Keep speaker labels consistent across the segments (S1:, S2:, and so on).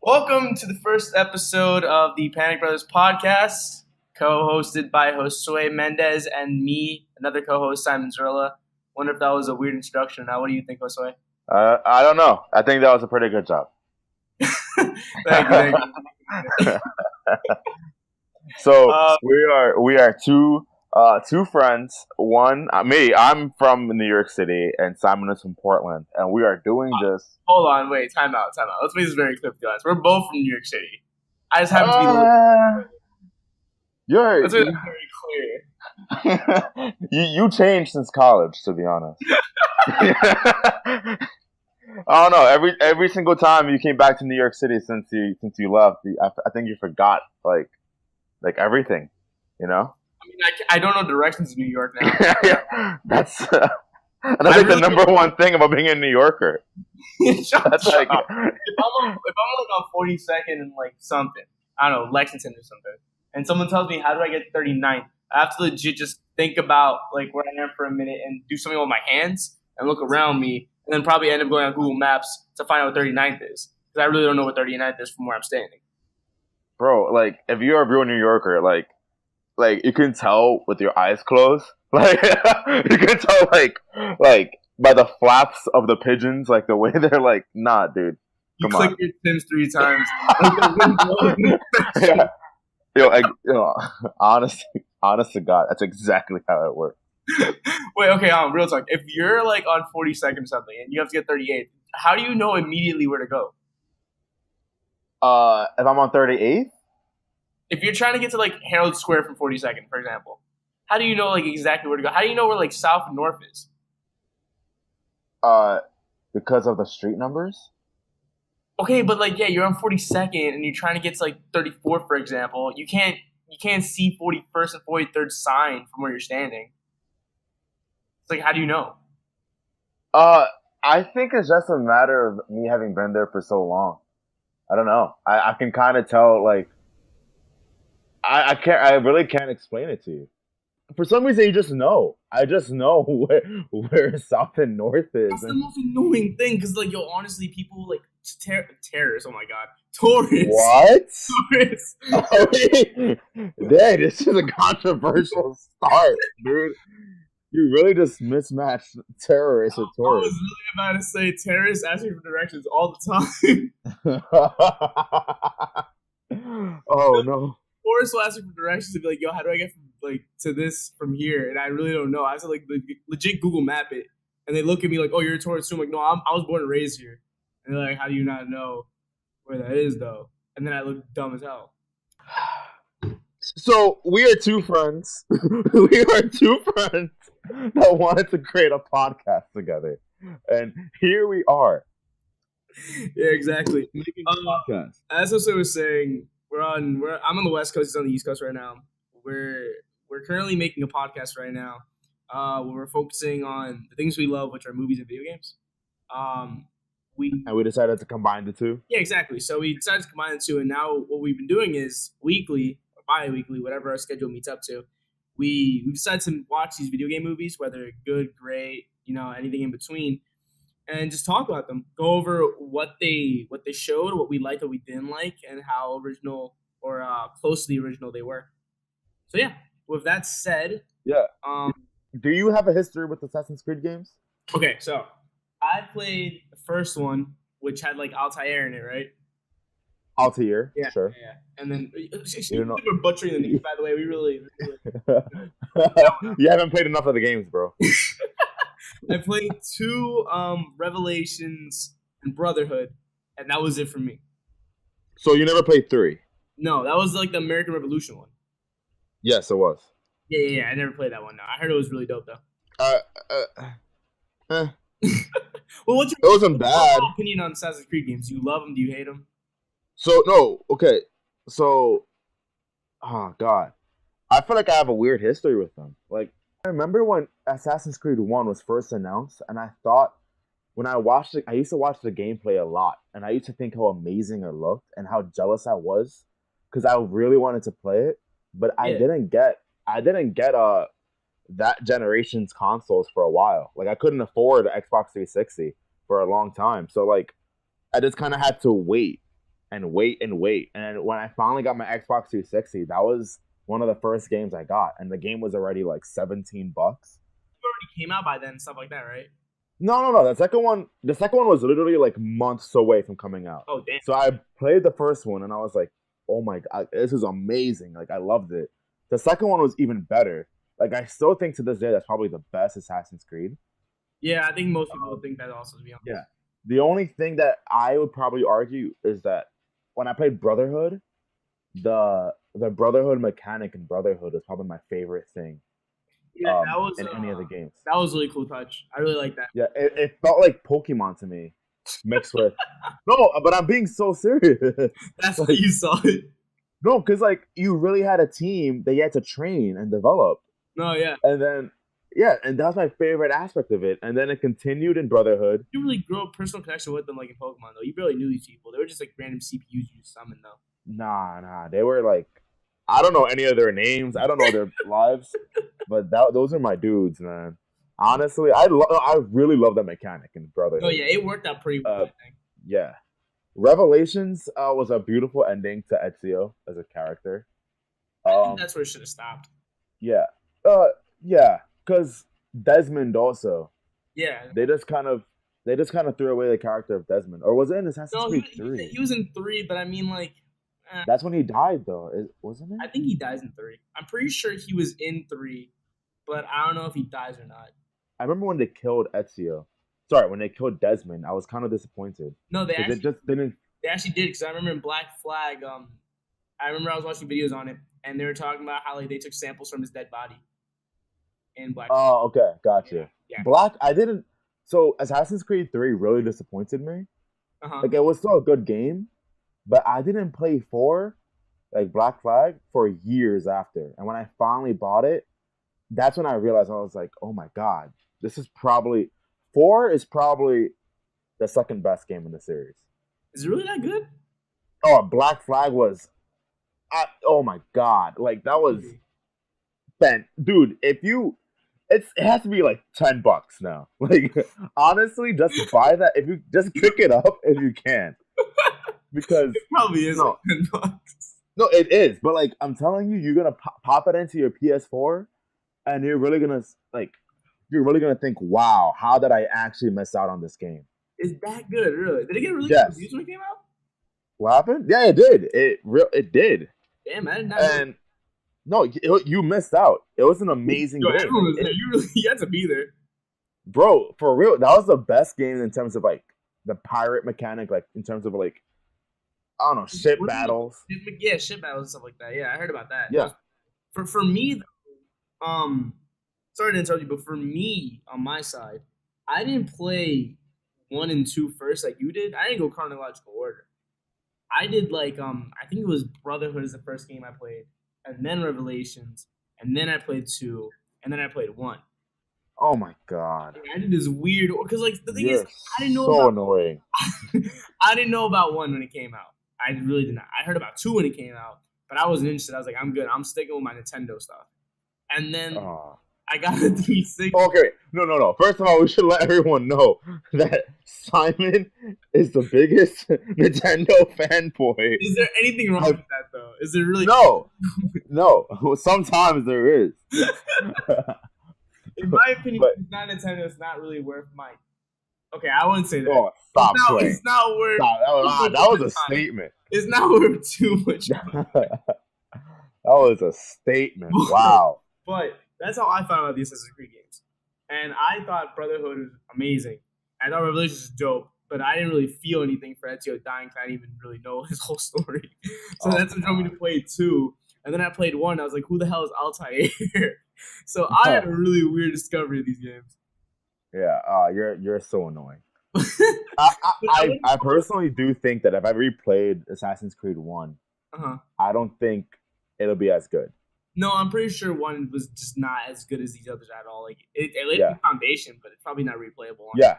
S1: Welcome to the first episode of the Panic Brothers podcast, co-hosted by Josue Mendez and me, another co-host, Simon Zerla. Wonder if that was a weird introduction. Now, what do you think, Josue?
S2: I don't know. I think that was a pretty good job.
S1: Thank you.
S2: So we are two friends. I'm from New York City, and Simon is from Portland, and we are doing this.
S1: Hold on, wait, time out. Let's make this very clear, guys. We're both from New York City. I just happen to be. Let's make that very
S2: clear. you changed since college, to be honest. I don't know. Every single time you came back to New York City since you left, I think you forgot like everything, you know.
S1: I mean, I don't know directions in New York now.
S2: That's like the number one thing about being a New Yorker.
S1: That's like if I'm like on 42nd and like something, I don't know, Lexington or something, and someone tells me how do I get 39th, I have to legit just think about like where I am for a minute and do something with my hands and look around me, and then probably end up going on Google Maps to find out what 39th is, because I really don't know what 39th is from where I'm standing.
S2: Bro, like if you're a real New Yorker, like you can tell with your eyes closed. Like you can tell like by the flaps of the pigeons, like the way they're like, nah, dude.
S1: You click your Sims 3 times.
S2: Yeah. Honest to God, that's exactly how it works.
S1: Wait, okay, real talk. If you're like on 42nd or something and you have to get 38th, how do you know immediately where to go?
S2: If I'm on 38th?
S1: If you're trying to get to like Herald Square from 42nd, for example, how do you know like exactly where to go? How do you know where like south and north is?
S2: Because of the street numbers.
S1: Okay, but like you're on 42nd and you're trying to get to like 34th, for example. You can't see 41st and 43rd sign from where you're standing. It's like, how do you know?
S2: I think it's just a matter of me having been there for so long. I don't know. I can kind of tell like. I really can't explain it to you. For some reason, you just know. I just know where south and north is.
S1: That's the most annoying thing, because like honestly, people like terrorists. Oh my god, tourists.
S2: What?
S1: Tourists.
S2: Dang, this is a controversial start, dude. You really just mismatched terrorists with tourists.
S1: I was really about to say terrorists asking for directions all the
S2: time. Oh no.
S1: Tourists will ask me for directions and be like, yo, how do I get from like to this from here? And I really don't know. I have to like legit Google map it. And they look at me like, oh, you're a tourist too. I'm like, no, I was born and raised here. And they're like, how do you not know where that is though? And then I look dumb as hell.
S2: So we are two friends. That wanted to create a podcast together. And here we are.
S1: Yeah, exactly.
S2: Making a podcast.
S1: As I was saying, I'm on the West Coast, he's on the East Coast right now. We're currently making a podcast right now. Where we're focusing on the things we love, which are movies and video games. We
S2: decided to combine the two.
S1: Yeah, exactly. So we decided to combine the two, and now what we've been doing is weekly or bi-weekly, whatever our schedule meets up to. We decided to watch these video game movies, whether good, great, anything in between, and just talk about them. Go over what they showed, what we liked, what we didn't like, and how original or close to the original they were. So yeah, with that said,
S2: yeah. Do you have a history with Assassin's Creed games?
S1: Okay, so I played the first one, which had like Altair in it, right?
S2: Altair,
S1: yeah,
S2: sure.
S1: Yeah, and then we're butchering the name. By the way, we really
S2: you haven't played enough of the games, bro.
S1: I played 2 Revelations and Brotherhood, and that was it for me.
S2: So you never played 3?
S1: No, that was like the American Revolution one.
S2: Yes, it was.
S1: Yeah. I never played that one. No, I heard it was really dope though. Well, it
S2: wasn't bad.
S1: Opinion on Assassin's Creed games? Do you love them? Do you hate them?
S2: So no, okay. So, oh god, I feel like I have a weird history with them. Like I remember when Assassin's Creed 1 was first announced, and I thought when I watched it, I used to watch the gameplay a lot, and I used to think how amazing it looked and how jealous I was because I really wanted to play it, but I didn't get that generation's consoles for a while. Like I couldn't afford an Xbox 360 for a long time, so like I just kind of had to wait. and wait and wait. And when I finally got my Xbox 360, that was one of the first games I got, and the game was already like $17.
S1: It already came out by then and stuff like that, right?
S2: No. The second one was literally like months away from coming out.
S1: Oh damn.
S2: So I played the first one and I was like, "Oh my god, this is amazing!" Like I loved it. The second one was even better. Like I still think to this day that's probably the best Assassin's Creed.
S1: Yeah, I think most people would think that also, to be honest.
S2: Yeah. The only thing that I would probably argue is that when I played Brotherhood, the Brotherhood mechanic in Brotherhood is probably my favorite thing
S1: Yeah, that was
S2: in any of the games.
S1: that was a really cool touch. I really like that.
S2: Yeah, it felt like Pokemon to me, mixed with no, but I'm being so serious.
S1: That's how you saw it.
S2: No, because like you really had a team that you had to train and develop,
S1: No, yeah.
S2: and then yeah, and that's my favorite aspect of it. And then it continued in Brotherhood.
S1: You really grow a personal connection with them, like in Pokemon, though. You barely knew these people. They were just like random CPUs you summon, though.
S2: Nah, they were like I don't know any of their names. I don't know their lives, but those are my dudes, man. Honestly, I really love that mechanic in Brotherhood.
S1: Oh yeah, it worked out pretty well. I think.
S2: Yeah, Revelations was a beautiful ending to Ezio as a character.
S1: I think that's where it should have stopped.
S2: Yeah, yeah, because Desmond also.
S1: Yeah.
S2: They just kind of threw away the character of Desmond, or was it in Assassin's Creed 3?
S1: He was in 3, but I mean, like,
S2: that's when he died, though, wasn't it?
S1: I think he dies in 3. I'm pretty sure he was in 3, but I don't know if he dies or not.
S2: I remember when they killed Ezio. Sorry, when they killed Desmond, I was kind of disappointed.
S1: No, they actually,
S2: it just didn't.
S1: They actually did, because I remember in Black Flag, I remember I was watching videos on it, and they were talking about how like they took samples from his dead body in Black.
S2: Oh, okay, gotcha.
S1: Yeah.
S2: Black, I didn't. So Assassin's Creed 3 really disappointed me. Like it was still a good game, but I didn't play 4, like Black Flag, for years after. And when I finally bought it, that's when I realized I was like, oh my god, this is probably 4 is probably the second best game in the series.
S1: Is it really that good?
S2: Oh, Black Flag was, oh my god, like that was, Ben, dude, it has to be like $10 now. Like honestly, just buy that if you just pick it up if you can, because
S1: it probably is like $10.
S2: No, it is, but like I'm telling you, you're gonna pop it into your PS4, and you're really gonna think, wow, how did I actually miss out on this game?
S1: Is that good? Really? Did it get really good reviews when it came out? What
S2: happened? Yeah, it did. It did.
S1: Damn, I did not know.
S2: And no, you missed out. It was an amazing game.
S1: Everyone was there. You had to be there,
S2: bro. For real, that was the best game in terms of like the pirate mechanic, like in terms of like I don't know, ship battles.
S1: Yeah, ship battles and stuff like that. Yeah, I heard about that.
S2: Yeah.
S1: For me, though, sorry to interrupt you, but for me on my side, I didn't play 1 and 2 first like you did. I didn't go chronological order. I did like I think it was Brotherhood is the first game I played, and then Revelations, and then I played 2, and then I played 1.
S2: Oh my god!
S1: I did this weird because like the thing
S2: You're
S1: is, I didn't know
S2: so
S1: about,
S2: annoying.
S1: I didn't know about 1 when it came out. I really did not. I heard about 2 when it came out, but I wasn't interested. I was like, I'm good. I'm sticking with my Nintendo stuff. And then I got a 360.
S2: Okay, no. First of all, we should let everyone know that Simon is the biggest Nintendo fanboy.
S1: Is there anything wrong with that, though? Is there really?
S2: No. Sometimes there is.
S1: In my opinion, it's not Nintendo. It's not really worth my. Okay, I wouldn't say that.
S2: Oh, stop playing.
S1: It's not worth.
S2: Stop. That was a statement.
S1: It's not worth too much.
S2: That was a statement. Wow.
S1: But that's how I found out about the Assassin's Creed games. And I thought Brotherhood was amazing. I thought Revelations was dope, but I didn't really feel anything for Ezio dying because I didn't even really know his whole story. So that's what drove me to play 2. And then I played 1. I was like, who the hell is Altair? So I had a really weird discovery of these games.
S2: Yeah, you're so annoying. I personally do think that if I replayed Assassin's Creed 1, I don't think it'll be as good.
S1: No, I'm pretty sure 1 was just not as good as these others at all. Like it laid the foundation, but it's probably not replayable.
S2: Yeah,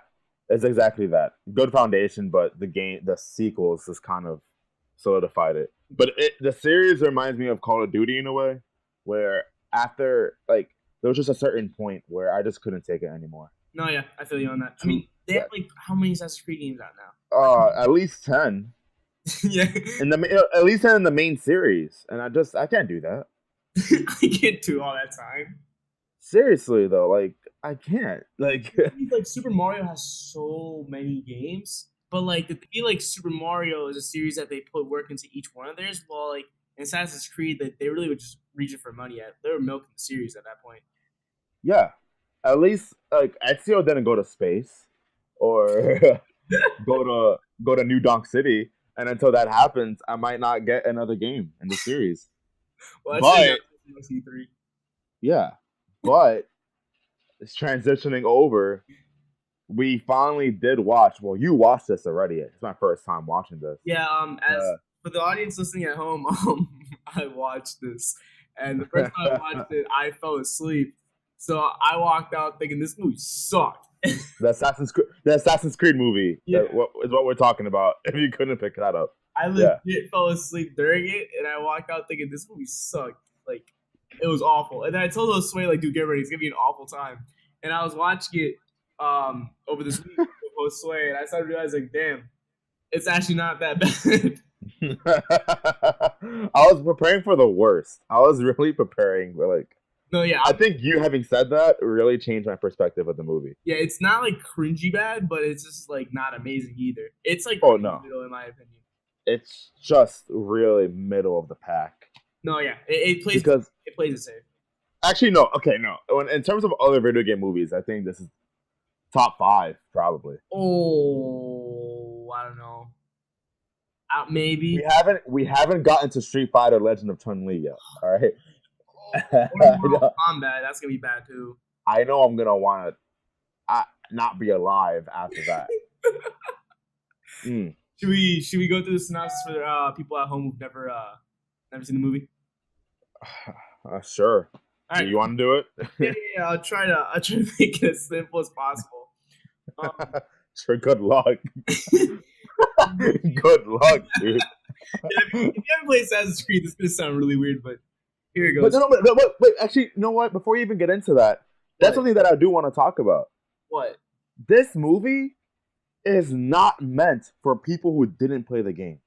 S2: it's exactly that. Good foundation, but the sequels just kind of solidified it. But the series reminds me of Call of Duty in a way, where after like there was just a certain point where I just couldn't take it anymore.
S1: No, yeah, I feel you on that. I mean, they have like how many Assassin's Creed games out now?
S2: At least 10.
S1: Yeah,
S2: in the at least in the main series, and I can't do that.
S1: I can't do all that time.
S2: Seriously though, like I can't. Like
S1: Like Super Mario has so many games, but like to feel like Super Mario is a series that they put work into each one of theirs. Well, like in Assassin's Creed, that they really were just reaching for money at. They were milking the series at that point.
S2: yeah, at least like Ezio didn't go to space or go to New Donk City, and until that happens, I might not get another game in the series.
S1: Well, I say
S2: But
S1: now C3.
S2: yeah, but it's transitioning over. We finally did watch. Well, you watched this already. It's my first time watching this.
S1: Yeah. As
S2: Uh,
S1: for the audience listening at home, I watched this, and the first time I watched it, I fell asleep. So I walked out thinking this movie sucked.
S2: The Assassin's Creed movie
S1: Yeah.
S2: is what we're talking about. If you couldn't pick that up,
S1: I
S2: yeah.
S1: legit fell asleep during it, and I walked out thinking this movie sucked. Like it was awful. And then I told Josue, like, dude, get ready, it's gonna be an awful time. And I was watching it over this week with Josue, and I started realizing, damn, it's actually not that bad.
S2: I was preparing for the worst. I was really preparing, but like,
S1: No, yeah,
S2: I think you having said that really changed my perspective of the movie.
S1: yeah, it's not like cringy bad, but it's just like not amazing either. It's like
S2: Oh no,
S1: middle in my opinion.
S2: it's just really middle of the pack.
S1: No, yeah,
S2: Because
S1: it plays it safe.
S2: actually, no, okay, no. In terms of other video game movies, I think this is top 5 probably.
S1: Oh, I don't know. Maybe.
S2: We haven't gotten to Street Fighter Legend of Chun Li yet. All right.
S1: Or Mortal Kombat, that's gonna be bad too.
S2: I know I'm gonna want to not be alive after that. Mm.
S1: Should we go through the synopsis for people at home who've never seen the movie?
S2: Sure.
S1: All right,
S2: Do you want to do it?
S1: yeah. I'll try to make it as simple as possible.
S2: Sure. Good luck. Good luck, dude.
S1: Yeah, if you haven't played Assassin's Creed, this is gonna sound really weird, but here it
S2: But
S1: goes.
S2: no, wait, actually, you know what? Before you even get into that, that's
S1: What?
S2: something that I do want to talk about.
S1: What?
S2: This movie is not meant for people who didn't play the games.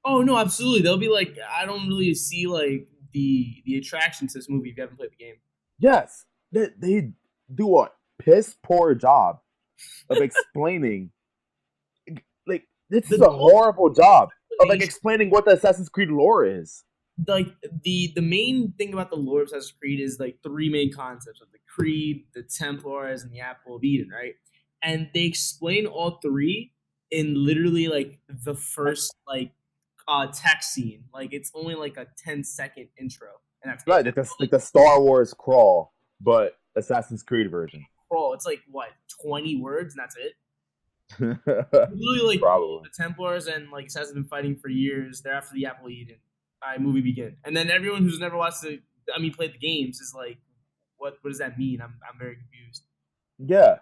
S1: Oh no, absolutely. They'll be like, I don't really see like the attraction to this movie if you haven't played the game.
S2: Yes, they do a piss poor job of explaining. Like this is a horrible job of like explaining what the Assassin's Creed lore is.
S1: Like the main thing about the lore of Assassin's Creed is like 3 main concepts of the Creed, the Templars, and the Apple of Eden, right? And they explain all 3 in literally like the first like text scene. Like it's only like a 10-second intro, and that's
S2: right. Like the Star Wars crawl, but Assassin's Creed version.
S1: Crawl. It's like what 20 words, and that's it. Literally, like
S2: Probably.
S1: the Templars and like Assassin's been fighting for years. They're after the Apple of Eden. Movie begin, and then everyone who's never watched played the games is like, what does that mean? I'm very confused.
S2: Yeah,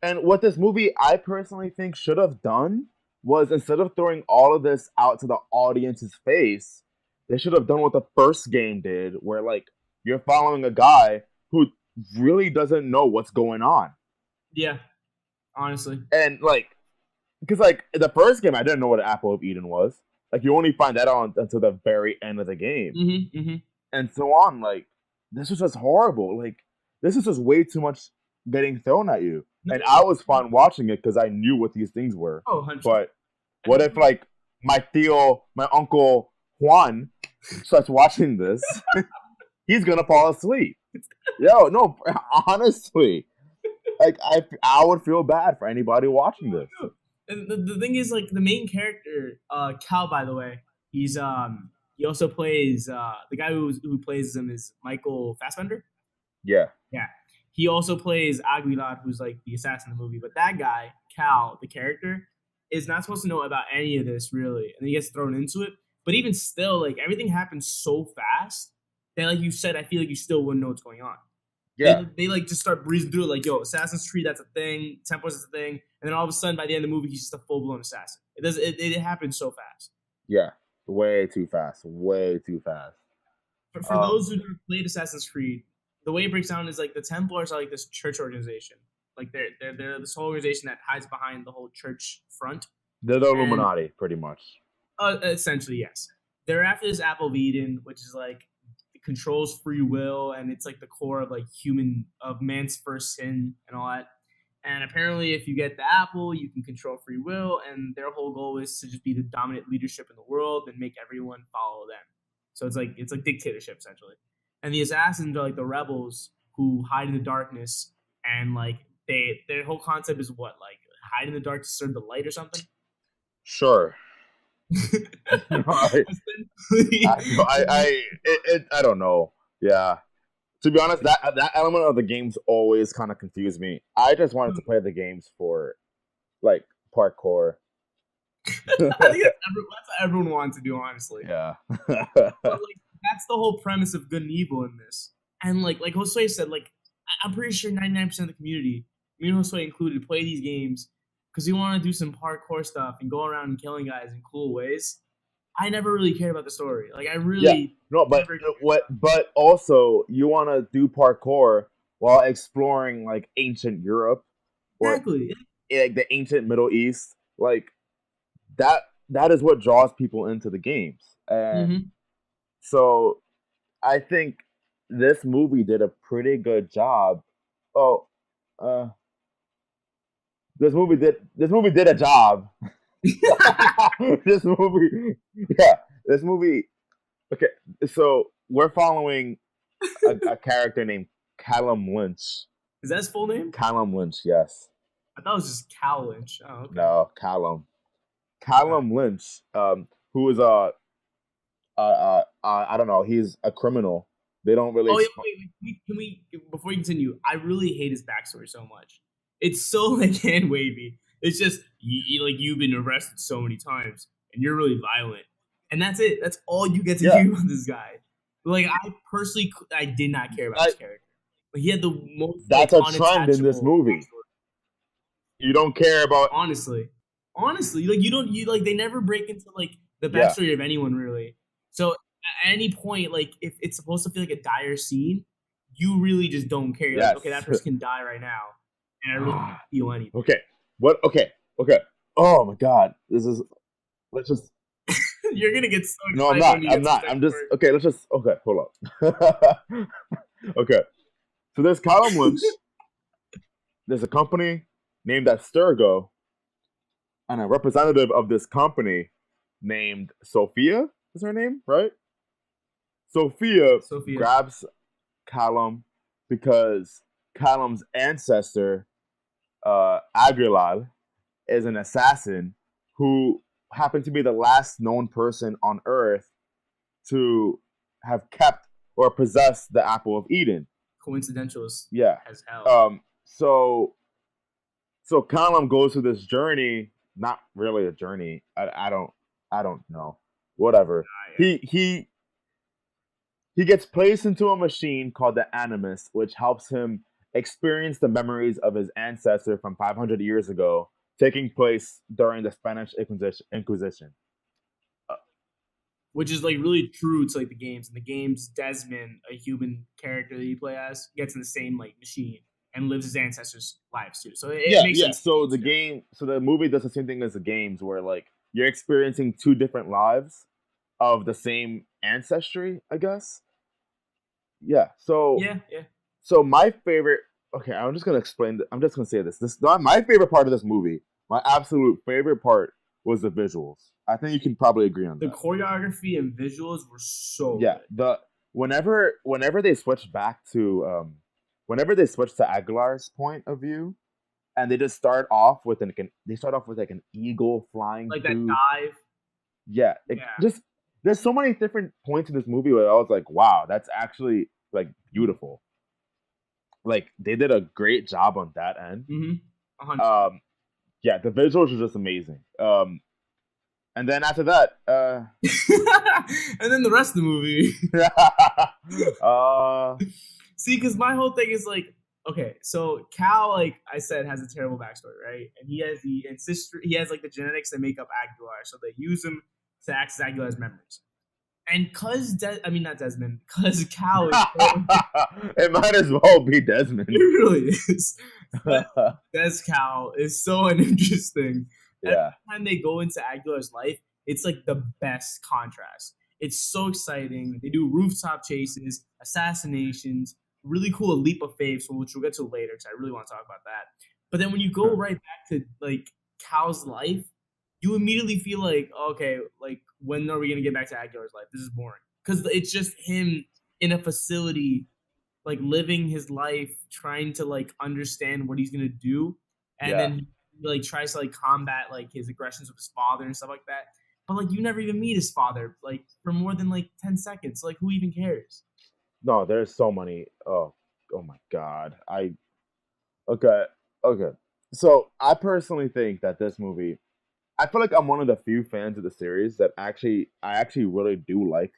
S2: and what this movie I personally think should have done was instead of throwing all of this out to the audience's face, they should have done what the first game did, where like you're following a guy who really doesn't know what's going on.
S1: Yeah, honestly,
S2: and like, because like the first game, I didn't know what an Apple of Eden was. Like you only find that out until the very end of the game, and so on. Like this was just horrible. Like this is just way too much getting thrown at you. And I was fine watching it because I knew what these things were.
S1: Oh, 100%.
S2: But what if like my uncle Juan starts watching this? He's gonna fall asleep. Yo, no, honestly, like I would feel bad for anybody watching this.
S1: And the thing is, like the main character, Cal, by the way, he's he also plays the guy who plays him is Michael Fassbender.
S2: Yeah.
S1: He also plays Aguilar, who's like the assassin in the movie. But that guy, Cal, the character, is not supposed to know about any of this really, and he gets thrown into it. But even still, like everything happens so fast that, like you said, I feel like you still wouldn't know what's going on.
S2: Yeah.
S1: They like just start breezing through it, like, yo, Assassin's Creed, that's a thing. Templars is a thing. And then all of a sudden, by the end of the movie, he's just a full-blown assassin. It happens so fast.
S2: Yeah. Way too fast. Way too fast.
S1: For those who never played Assassin's Creed, the way it breaks down is like the Templars are like this church organization. Like they're this whole organization that hides behind the whole church front.
S2: They're the Illuminati, pretty much.
S1: Essentially, yes. They're after this apple of Eden, which is like it controls free will, and it's like the core of like man's first sin and all that. And apparently, if you get the apple, you can control free will. And their whole goal is to just be the dominant leadership in the world and make everyone follow them. So it's like dictatorship essentially. And the assassins are like the rebels who hide in the darkness, and like their whole concept is what like hide in the dark to serve the light or something.
S2: Sure. No,
S1: Essentially,
S2: I don't know. Yeah. To be honest, that element of the games always kind of confused me. I just wanted to play the games for like parkour.
S1: I think that's what everyone wants to do, honestly.
S2: Yeah.
S1: But like that's the whole premise of good and evil in this. And like Josue said, like I'm pretty sure 99% of the community, me and Josue included, play these games because we want to do some parkour stuff and go around and killing guys in cool ways. I never really cared about the story. Like I
S2: Yeah.
S1: really
S2: No, but but also you want to do parkour while exploring like ancient Europe or
S1: exactly.
S2: like the ancient Middle East. Like that is what draws people into the games. And
S1: Mm-hmm.
S2: so I think this movie did a pretty good job. Oh, uh, this movie did a job. This movie, yeah, this movie. Okay, so we're following a character named Callum Lynch.
S1: Is that his full name?
S2: Callum Lynch, yes.
S1: I thought it was just Cal Lynch. Oh, okay.
S2: No, Callum. Callum Lynch, who is I don't know, he's a criminal. They don't really.
S1: Oh, yeah, wait, can we before you continue? I really hate his backstory so much. It's so like hand wavy. It's just like you've been arrested so many times and you're really violent, and that's it. That's all you get to
S2: Yeah.
S1: hear about this guy. Like I personally, I did not care about this character. But he had the most.
S2: That's
S1: like,
S2: a trend in this
S1: unattachable
S2: movie.
S1: backstory.
S2: You don't care about.
S1: Honestly, like you like they never break into like the
S2: Yeah.
S1: backstory of anyone really. So at any point, like if it's supposed to feel like a dire scene, you really just don't care. You're
S2: Yes.
S1: like, okay, that person can die right now, and I really don't feel anything.
S2: Okay. What? Okay. Oh my God. This is. Let's just.
S1: You're gonna get so excited.
S2: No, I'm not.
S1: when you get to the
S2: I'm
S1: second
S2: just.
S1: part.
S2: Okay. Let's just. Okay. Hold up. Okay. So there's Callum Lynch. There's a company named Asturgo, and a representative of this company named Sophia is her name, right? Sophia grabs Callum because Callum's ancestor, Agrilal, is an assassin who happened to be the last known person on Earth to have kept or possessed the Apple of Eden.
S1: Coincidental as
S2: Yeah.
S1: hell.
S2: So Callum goes through this journey. Not really a journey. I don't know. Whatever. He gets placed into a machine called the Animus, which helps him experience the memories of his ancestor from 500 years ago, taking place during the Spanish Inquisition.
S1: Which is like really true to like the games. In the games, Desmond, a human character that you play as, gets in the same like machine and lives his ancestors' lives too. So it makes sense.
S2: So the movie does the same thing as the games, where like you're experiencing two different lives of the same ancestry, I guess. Yeah. So
S1: yeah.
S2: So my favorite. Okay, I'm just gonna explain. I'm just gonna say this. This not my favorite part of this movie. My absolute favorite part was the visuals. I think you can probably agree on that.
S1: The choreography and visuals were so
S2: good. Whenever they switch back to Aguilar's point of view, and they just start off with like an eagle flying
S1: like
S2: through,
S1: that dive.
S2: Yeah, just there's so many different points in this movie where I was like, wow, that's actually like beautiful. Like they did a great job on that end.
S1: Mm-hmm.
S2: Yeah, the visuals are just amazing. And then after that,
S1: and then the rest of the movie. See, because my whole thing is like, okay, so Cal, like I said, has a terrible backstory, right? And he has he has like the genetics that make up Aguilar, so they use him to access Aguilar's memories. And not Desmond, cause Cal is
S2: it might as well be Desmond.
S1: It really is. Cal is so uninteresting.
S2: Yeah.
S1: Every time they go into Aguilar's life, it's like the best contrast. It's so exciting. They do rooftop chases, assassinations, really cool leap of faith, which we'll get to later because I really want to talk about that. But then when you go right back to like Cal's life, you immediately feel like, okay, like when are we gonna get back to Aguilar's life? This is boring because it's just him in a facility, like living his life, trying to like understand what he's gonna do, and
S2: Yeah.
S1: then he like tries to like combat like his aggressions with his father and stuff like that. But like you never even meet his father like for more than like 10 seconds. Like who even cares?
S2: No, there's so many. Oh my God. Okay, okay. So I personally think that this movie, I feel like I'm one of the few fans of the series that I actually really do like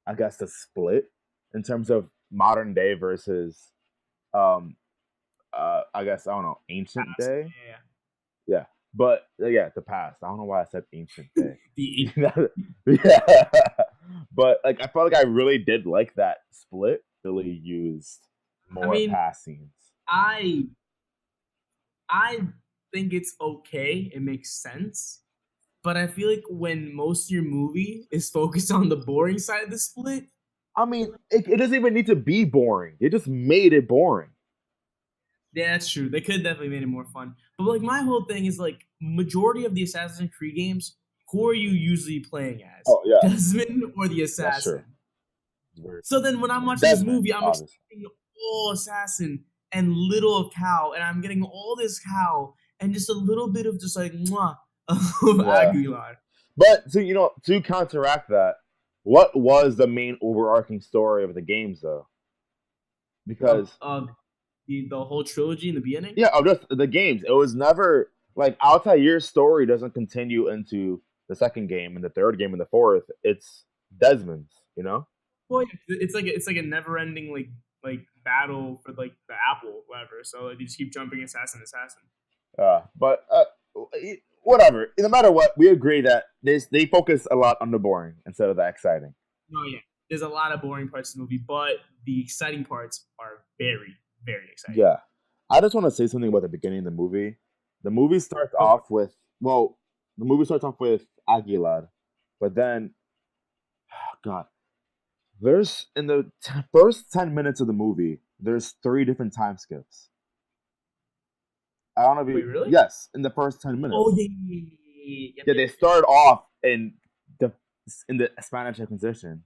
S2: I guess the split in terms of modern day versus um I guess I don't know, ancient day.
S1: Yeah,
S2: Yeah. But yeah, the past. I don't know why I said ancient day.
S1: the
S2: Yeah. But like I felt like I really did like that split. Really used
S1: I
S2: more
S1: mean,
S2: past scenes.
S1: I I think it's okay. It makes sense. But I feel like when most of your movie is focused on the boring side of the split,
S2: I mean, it doesn't even need to be boring. It just made it boring.
S1: yeah, that's true. They could definitely made it more fun. But like my whole thing is like majority of the Assassin's Creed games, who are you usually playing as?
S2: Oh yeah,
S1: Desmond or the
S2: that's true.
S1: assassin? So then when I'm watching this
S2: Desmond,
S1: movie, I'm
S2: obviously.
S1: expecting all assassin and little of Cal, and I'm getting all this Cal and just a little bit of just like mwah of
S2: Yeah.
S1: Aguilar.
S2: But to counteract that, what was the main overarching story of the games though? Because
S1: Of the whole trilogy in the beginning.
S2: yeah, of just the games, it was never like Altair's story doesn't continue into the second game and the third game and the fourth. It's Desmond's, you know?
S1: Well, yeah, it's like a never ending like battle for like the apple, whatever. So like, you just keep jumping assassin.
S2: But whatever. No matter what, we agree that they focus a lot on the boring instead of the exciting.
S1: No, yeah, there's a lot of boring parts of the movie, but the exciting parts are very exciting.
S2: Yeah. I just want to say something about the beginning of the movie. The movie starts
S1: Go for it.
S2: off with well, the movie starts off with Aguilar, but then God, there's in the first 10 minutes of the movie, there's three different time skips. I don't know if
S1: Wait,
S2: you
S1: really?
S2: yes, in the first 10 minutes.
S1: Oh yeah. Yep,
S2: Yeah,
S1: yep,
S2: they
S1: yep.
S2: start off the in the Spanish Inquisition.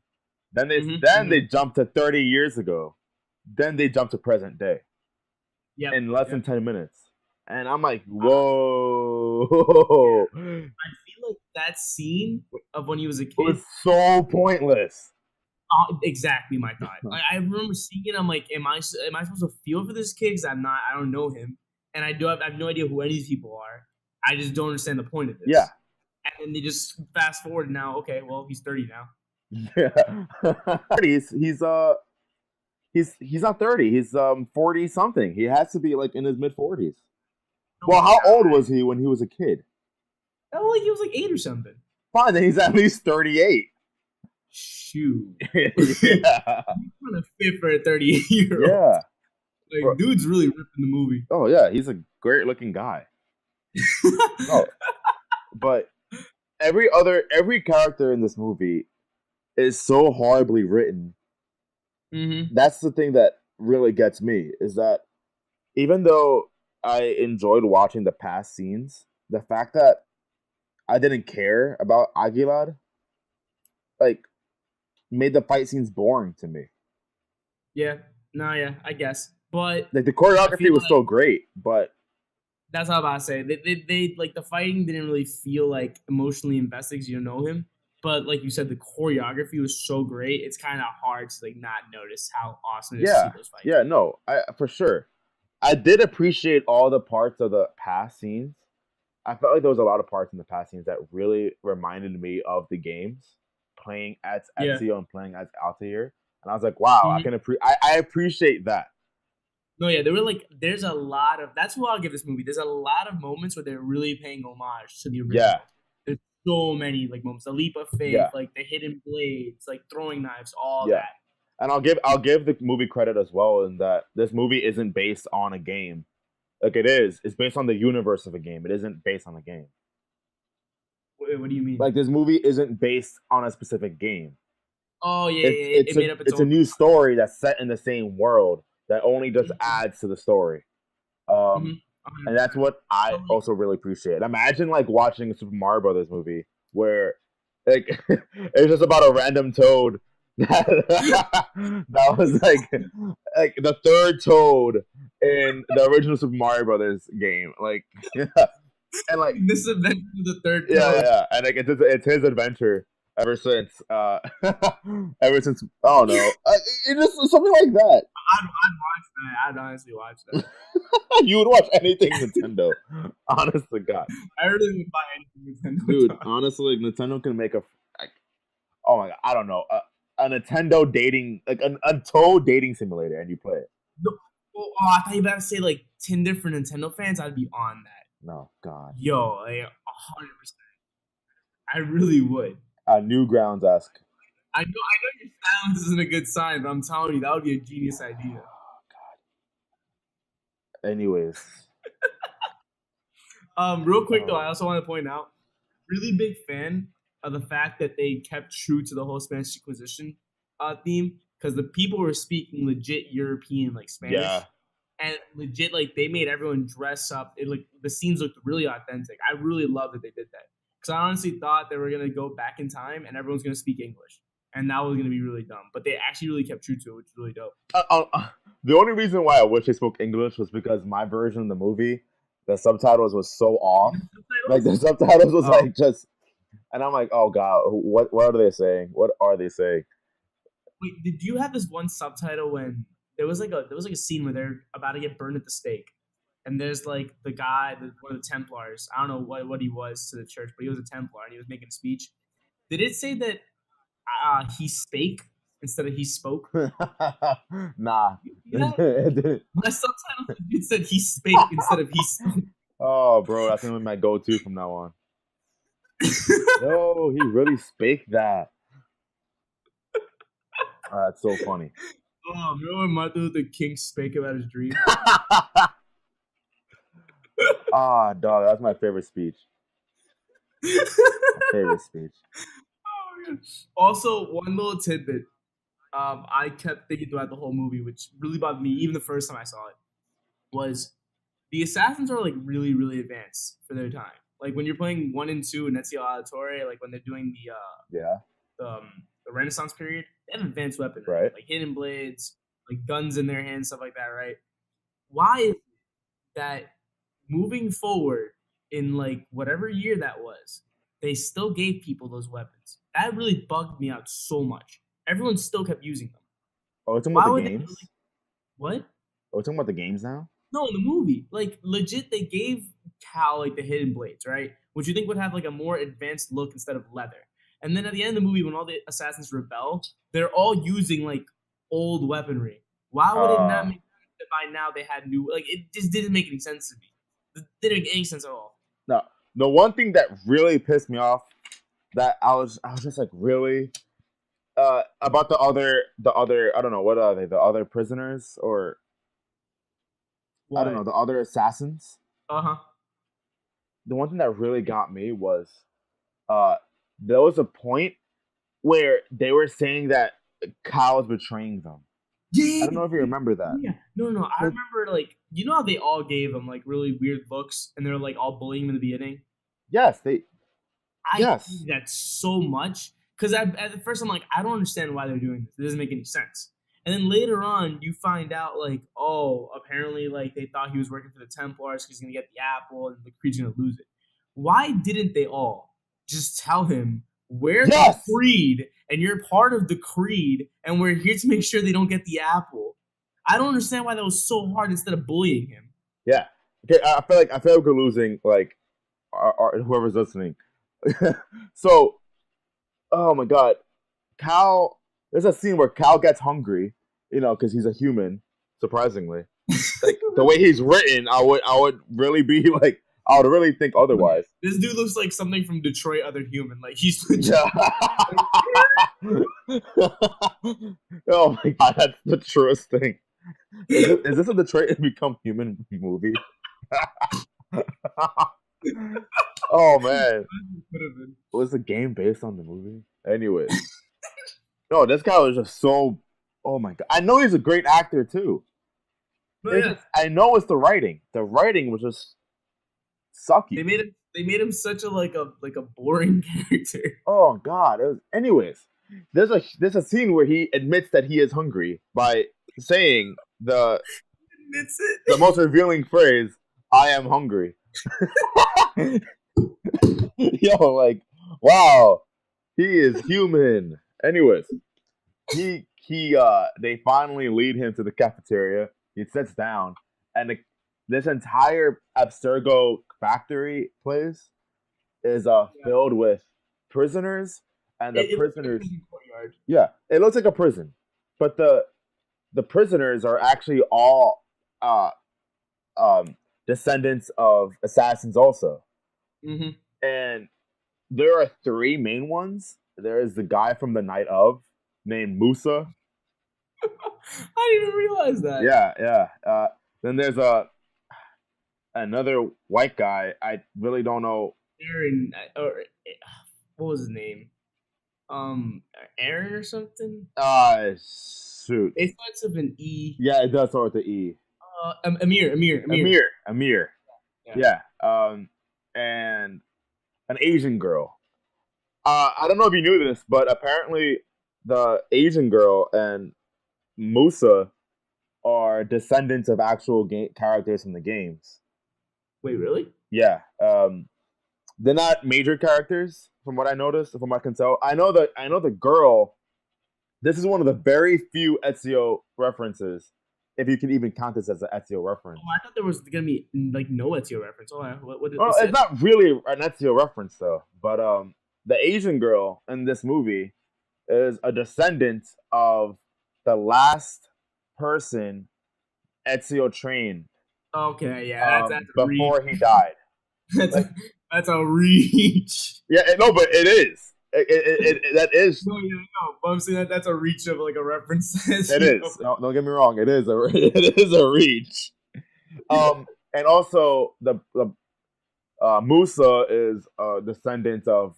S2: Then they
S1: Mm-hmm.
S2: jump to 30 years ago. Then they jump to present day
S1: Yep,
S2: in less than
S1: yep.
S2: 10 minutes. And I'm like,
S1: Uh, yeah.
S2: whoa. It
S1: I feel like that scene of when he was a
S2: was
S1: kid.
S2: so pointless.
S1: Exactly my thought. Like, I remember seeing it. I'm like, am I supposed to feel for this kid? Because I'm not. I don't know him, and I have no idea who any of these people are. I just don't understand the point of
S2: Yeah.
S1: this. And then they just fast forward now. Okay, well he's 30 now.
S2: Yeah. 30s, he's not 30. He's 40 something. He has to be like in his mid 40s.
S1: No,
S2: Well, how old
S1: God.
S2: was he when he was a kid?
S1: Oh, like he was like 8 or something.
S2: Fine, then he's at least 38.
S1: Shoot, he's
S2: Yeah.
S1: kind of fit for a 38-year-old.
S2: Yeah.
S1: Like, dude's really ripping the movie.
S2: Oh yeah, he's a great looking guy. No, but every character in this movie is so horribly written.
S1: Mm-hmm.
S2: That's the thing that really gets me is that even though I enjoyed watching the past scenes, the fact that I didn't care about Aguilar like made the fight scenes boring to me.
S1: Yeah. No, yeah, I guess. But
S2: Like the
S1: I feel
S2: choreography was
S1: like
S2: so great, but
S1: that's what I'm about to say. They like the fighting didn't really feel like emotionally invested because you don't know him. But like you said, the choreography was so great. It's kind of hard to like not notice how awesome it is to see
S2: yeah,
S1: those fights.
S2: yeah, no, I for sure. I did appreciate all the parts of the past scenes. I felt like there was a lot of parts in the past scenes that really reminded me of the games, playing as
S1: Yeah.
S2: Ezio and playing as Altair. And I was like, wow,
S1: Mhm.
S2: I appreciate that.
S1: No, yeah, there were like there's a lot of that's what I'll give this movie. There's a lot of moments where they're really paying homage to the
S2: Yeah,
S1: original. There's so many like moments. The leap of faith,
S2: yeah,
S1: like the hidden blades, like throwing knives, all
S2: yeah.
S1: that.
S2: And I'll give the movie credit as well in that this movie isn't based on a game. Like it is. It's based on the universe of a game. It isn't based on a game.
S1: What do you mean?
S2: Like this movie isn't based on a specific game.
S1: Oh yeah,
S2: It's
S1: yeah. It
S2: it's a
S1: made up its
S2: it's a
S1: own.
S2: new story that's set in the same world that only just
S1: Mhm,
S2: adds to the story.
S1: mhm,
S2: And that's
S1: 100%.
S2: what I
S1: So like,
S2: also really appreciate. Imagine like watching a Super Mario Brothers movie where like it's just about a random toad that, that was like the third toad in the original Super Mario Brothers game. Like and like
S1: this adventure of the third toad.
S2: yeah, and like it's his adventure ever since ever since I don't know. It just something like that.
S1: I'd watch that. I'd honestly watch that.
S2: You would watch anything Nintendo. Honest to God.
S1: I really would buy anything Nintendo
S2: Dude,
S1: does.
S2: honestly, Nintendo can make a like, oh my god, I don't know, a Nintendo dating like a Toad dating simulator, and you play it.
S1: No, I thought you were about to say like 10 different Nintendo fans. I'd be on that.
S2: No, God,
S1: Yo, like 100%. I really would.
S2: Newgrounds esque.
S1: I know your silence isn't a good sign, but I'm telling you, that would be a genius idea.
S2: Anyways,
S1: Real quick though, I
S2: oh
S1: also want to point out, really big fan of the fact that they kept true to the whole Spanish Inquisition theme because the people were speaking legit European like
S2: yeah,
S1: Spanish and legit like they made everyone dress up. It like the scenes looked really authentic. I really love that they did that because I honestly thought they were gonna go back in time and everyone's gonna speak English and that was gonna be really dumb. But they actually really kept true to it, which is really dope.
S2: the only reason why I wish they spoke English was because my version of the movie, the subtitles was so off. Like
S1: Subtitles?
S2: the subtitles was
S1: Oh,
S2: like just, and I'm like, oh god, what are they saying? What are they saying?
S1: wait, did you have this one subtitle when there was like a scene where they're about to get burned at the stake, and there's like the guy, one of the Templars. I don't know what he was to the church, but he was a Templar and he was making a speech. Did it say that he spake instead of he spoke?
S2: Nah.
S1: You see that? My subtitle it said he spake instead of he spoke.
S2: Oh, bro, that's gonna be my go-to from now on. Yo, he really spake that. That's so funny.
S1: Oh, remember when Martin Luther King spake about his dream?
S2: Ah, dog, that's my favorite speech. My favorite speech.
S1: Also, one little tidbit I kept thinking throughout the whole movie, which really bothered me even the first time I saw it, was the assassins are like really, really advanced for their time. Like when you're playing one and two in Ezio Auditore, like when they're doing
S2: Yeah,
S1: the Renaissance period, they have advanced weaponry,
S2: right.
S1: like hidden blades, like guns in their hands, stuff like that, right? Why is it that moving forward in like whatever year that was, they still gave people those weapons? That really bugged me out so much. Everyone still kept using them.
S2: Oh, we're talking about
S1: Why
S2: the
S1: would they really
S2: games.
S1: what?
S2: Oh, we're talking about the games now.
S1: No, in the movie, like legit, they gave Cal like the hidden blades, right? Which you think would have like a more advanced look instead of leather. And then at the end of the movie, when all the assassins rebel, they're all using like old weaponry. Why would it not
S2: Uh,
S1: make sense that by now they had new? Like it just didn't make any sense to me. It didn't make any sense at all.
S2: no, the one thing that really pissed me off that I was just like really about the other I don't know what are they, the other prisoners, or I don't know,
S1: What?
S2: the other assassins.
S1: Uh huh.
S2: The one thing that really got me was uh there was a point where they were saying that Kyle was betraying them. I
S1: Yeah,
S2: don't know if you remember that.
S1: yeah. No, no. I remember like you know how they all gave him like really weird looks, and they're like all bullying him in the beginning.
S2: Yes, they
S1: I
S2: yes.
S1: hate that so much because at the first I'm like, I don't understand why they're doing this. It doesn't make any sense. And then later on, you find out like, oh, apparently like they thought he was working for the Templars because he's gonna get the apple and the Creed's gonna lose it. Why didn't they all just tell him we're the
S2: Yes.
S1: Creed and you're part of the Creed and we're here to make sure they don't get the apple? I don't understand why that was so hard instead of bullying him.
S2: Yeah. Okay, I feel like we're losing like whoever's listening. So, oh my god, Cal. There's a scene where Cal gets hungry, because he's a human. Surprisingly, like the way he's written, I would really be like, I would really think otherwise.
S1: This dude looks like something from Detroit Other Human. Like he's legit.
S2: Yeah. Oh my god, that's the truest thing. Is this a Detroit Become Human movie? Oh man.
S1: could have been.
S2: Was the game based on the movie? Anyways, no, this guy was just so. Oh my god! I know he's a great actor too.
S1: No,
S2: It's
S1: yeah,
S2: just I know it's the writing. The writing was just sucky.
S1: they made him such a like a boring character.
S2: Oh god! It was, anyways, there's a scene where he admits that he is hungry by saying
S1: That's
S2: the
S1: it.
S2: most revealing phrase, "I am hungry." Yo, like, wow, he is human. Anyways, they finally lead him to the cafeteria. He sits down, and this entire Abstergo factory place is
S1: Yeah.
S2: filled with prisoners, and the
S1: It looks like a
S2: prisoners,
S1: prison courtyard.
S2: yeah, it looks like a prison, but the prisoners are actually all uh descendants of assassins also,
S1: Hmm.
S2: and there are three main ones. There is the guy from the Night of named Musa.
S1: I didn't even realize that.
S2: Yeah, yeah. Then there's another white guy. I really don't know.
S1: Aaron, or what was his name? Aaron or something.
S2: Shoot.
S1: It starts with an E.
S2: Yeah, it does start with the E.
S1: Amir.
S2: Amir.
S1: Yeah.
S2: Yeah. And an Asian girl. I don't know if you knew this, but apparently the Asian girl and Musa are descendants of actual characters from the games.
S1: Wait, really?
S2: Yeah. They're not major characters from what I noticed, from what I can tell. I know the girl. This is one of the very few Ezio references, if you can even count this as an Ezio reference.
S1: Oh, I thought there was gonna be like no Ezio reference. Oh,
S2: Well,
S1: what's
S2: it's
S1: it?
S2: not really an Ezio reference though. But the Asian girl in this movie is a descendant of the last person Ezio trained
S1: Okay, yeah, that's a reach.
S2: before he died.
S1: That's
S2: Like,
S1: that's a reach.
S2: yeah, no, but it is. That is.
S1: No, yeah, no, but I'm saying that's a reach of like a reference.
S2: It is. No, don't get me wrong. It is a it is a reach. And also the Musa is a descendant of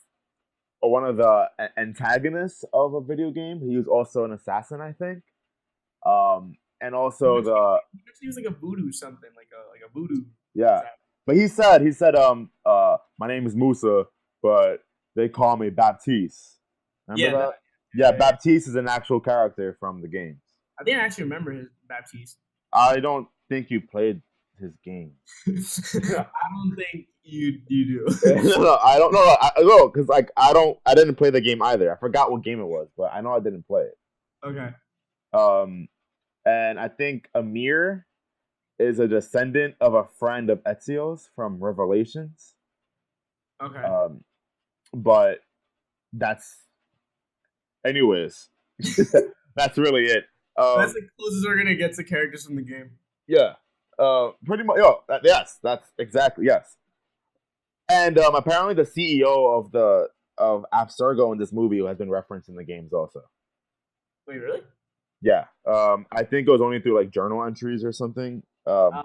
S2: one of the antagonists of a video game. He was also an assassin, I think. And also the
S1: He was like a voodoo something, like a voodoo.
S2: yeah. But he said my name is Musa, but they call me Baptiste. Remember
S1: Yeah,
S2: that? Yeah,
S1: yeah.
S2: Baptiste is an actual character from the games.
S1: I think I actually remember his Baptiste.
S2: I don't think you played his game.
S1: I don't think you do.
S2: No, I don't know. No, because like I didn't play the game either. I forgot what game it was, but I know I didn't play it.
S1: Okay.
S2: And I think Amir is a descendant of a friend of Ezio's from Revelations.
S1: Okay.
S2: But that's anyways. That's really it.
S1: That's the closest we're gonna get to characters from the game.
S2: Yeah. Pretty much. Yes, that's exactly yes. And apparently, the CEO of Abstergo in this movie has been referenced in the games also.
S1: Wait, really?
S2: Yeah. I think it was only through like journal entries or something.
S1: Oh, okay.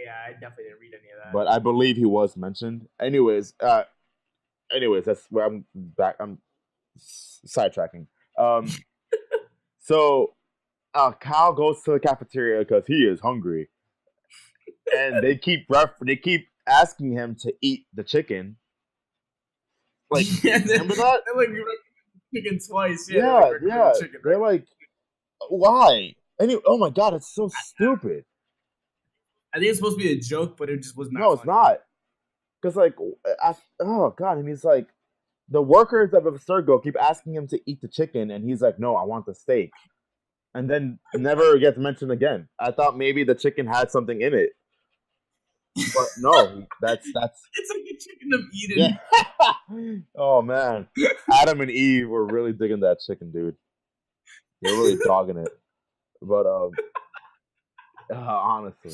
S1: Yeah, I definitely didn't read any of that.
S2: But I believe he was mentioned. Anyways, that's where I'm back. I'm sidetracking. So Kyle goes to the cafeteria because he is hungry, and they keep asking him to eat the chicken. Like,
S1: Yeah,
S2: remember that?
S1: they're like chicken twice. Yeah,
S2: Yeah,
S1: they're
S2: yeah.
S1: chicken,
S2: They're
S1: right?
S2: like, why? Oh my god, it's so stupid.
S1: I think it's supposed to be a joke, but it just was not.
S2: No, it's
S1: funny.
S2: not. Because like, oh god, and he's like, the workers of Abstergo keep asking him to eat the chicken, and he's like, no, I want the steak, and then never gets mentioned again. I thought maybe the chicken had something in it, but no, that's
S1: It's like a chicken of Eden.
S2: yeah. Oh man, Adam and Eve were really digging that chicken, dude. They're really dogging it. But honestly,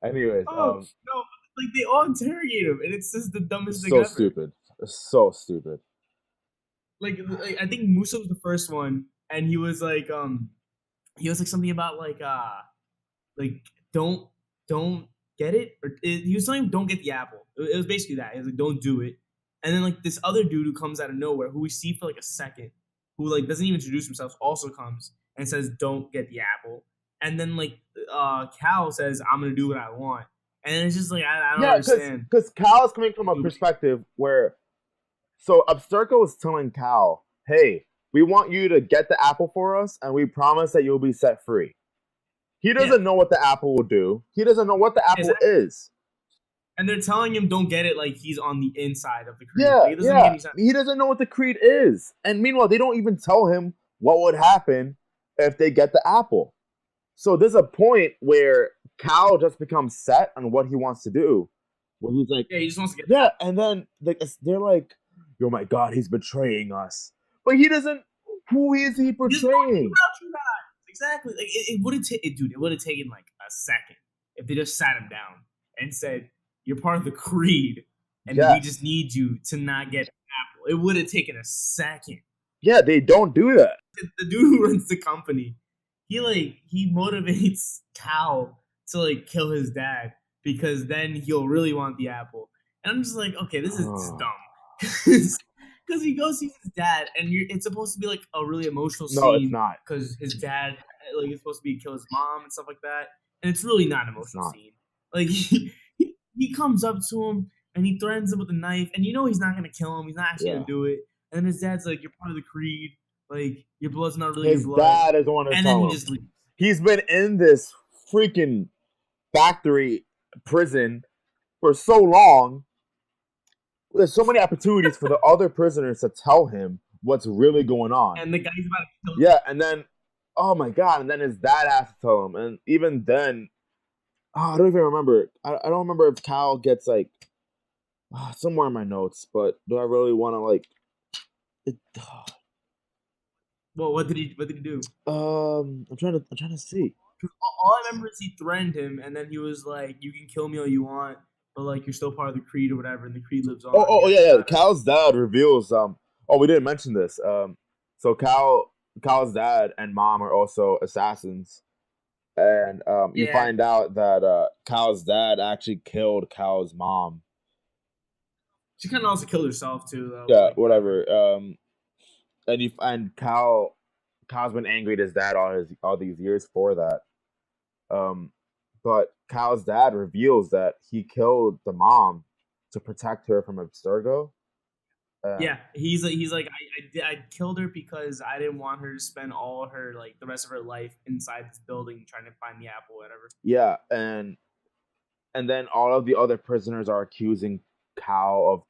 S2: anyways,
S1: Oh no! Like they all interrogate him, and it's just the dumbest thing
S2: so
S1: ever.
S2: stupid. It's so stupid.
S1: Like I think Musa was the first one, and he was like something about like don't get it, or he was telling him don't get the apple. It was basically that. He was like don't do it, And then like this other dude who comes out of nowhere, who we see for like a second, who like doesn't even introduce himself, also comes and says, "Don't get the apple." And then like Cal says, "I'm gonna do what I want." And it's just like I don't
S2: Yeah,
S1: understand.
S2: because Cal is coming from a perspective where, so Abstergo is telling Cal, "Hey, we want you to get the apple for us, and we promise that you'll be set free." He
S1: Yeah,
S2: doesn't know what the apple will do. He doesn't know what the apple
S1: exactly.
S2: is.
S1: And they're telling him, "Don't get it," like he's on the inside of the creed.
S2: Yeah,
S1: Like it doesn't make
S2: yeah.
S1: any sense.
S2: He doesn't know what the creed is. And meanwhile, they don't even tell him what would happen if they get the apple. So there's a point where Cal just becomes set on what he wants to do. Where he's like,
S1: Yeah, he just wants to get.
S2: yeah, and then like they're like, "Oh my god, he's betraying us." But he doesn't. Who is he
S1: He doesn't know anything
S2: betraying?
S1: about you guys. Exactly. Like it would have dude. It would have taken like a second if they just sat him down and said, "You're part of the creed, and we just need you to not get an apple." It would have taken a second.
S2: Yeah, they don't do that.
S1: The dude who runs the company, he motivates Cal to like kill his dad because then he'll really want the apple. And I'm just like, okay, this is dumb. Because he goes see his dad, and it's supposed to be like a really emotional scene.
S2: No, it's not.
S1: Because his dad, like, is supposed to be kill his mom and stuff like that, and it's really not an emotional scene. Like he comes up to him and he threatens him with a knife, and you know he's not gonna kill him. He's not actually gonna do it. And his dad's like, "You're part of the creed. Like your blood's not really
S2: his
S1: your blood."
S2: Dad is the one to
S1: and
S2: tell
S1: then
S2: him.
S1: he just leaves.
S2: He's been in this freaking factory prison for so long. There's so many opportunities for the other prisoners to tell him what's really going on.
S1: And the guy's about to kill him.
S2: Yeah, and then, oh my god, and then his dad has to tell him. And even then, I don't even remember. I don't remember if Cal gets like, somewhere in my notes, but do I really want to like, it,
S1: Well, what did he do?
S2: I'm trying to see.
S1: All I remember is he threatened him, and then he was like, "You can kill me all you want, but like you're still part of the creed or whatever, and the creed lives on."
S2: Yeah. Cal's dad reveals. We didn't mention this. So Cal's dad and mom are also assassins, and you find out that Cal's dad actually killed Cal's mom.
S1: She kind of also killed herself too, though.
S2: Yeah, whatever. And Cal's been angry at his dad all these years for that. But Cal's dad reveals that he killed the mom to protect her from Abstergo.
S1: He's like I killed her because I didn't want her to spend all her like the rest of her life inside this building trying to find the apple, whatever.
S2: Yeah, and then all of the other prisoners are accusing Cal of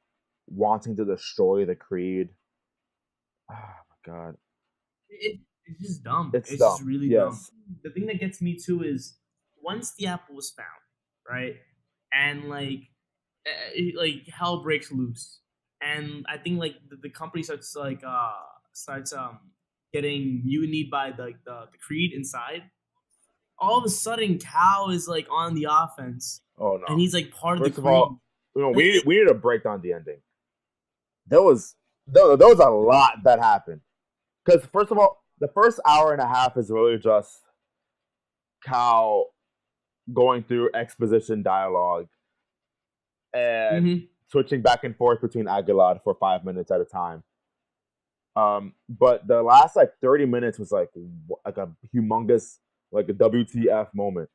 S2: wanting to destroy the creed. Oh my god.
S1: It's just dumb.
S2: It's dumb.
S1: Just really dumb. The thing that gets me too is once the apple was found, right? And like hell breaks loose. And I think like the company starts getting mutinied by the creed inside. All of a sudden Cal is like on the offense.
S2: Oh no.
S1: And he's like part of the creed.
S2: All, we need to break down the ending. There was a lot that happened. Because first of all, the first hour and a half is really just Cal going through exposition dialogue and switching back and forth between Aguilar for 5 minutes at a time. But the last like 30 minutes was like a humongous, like a WTF moment.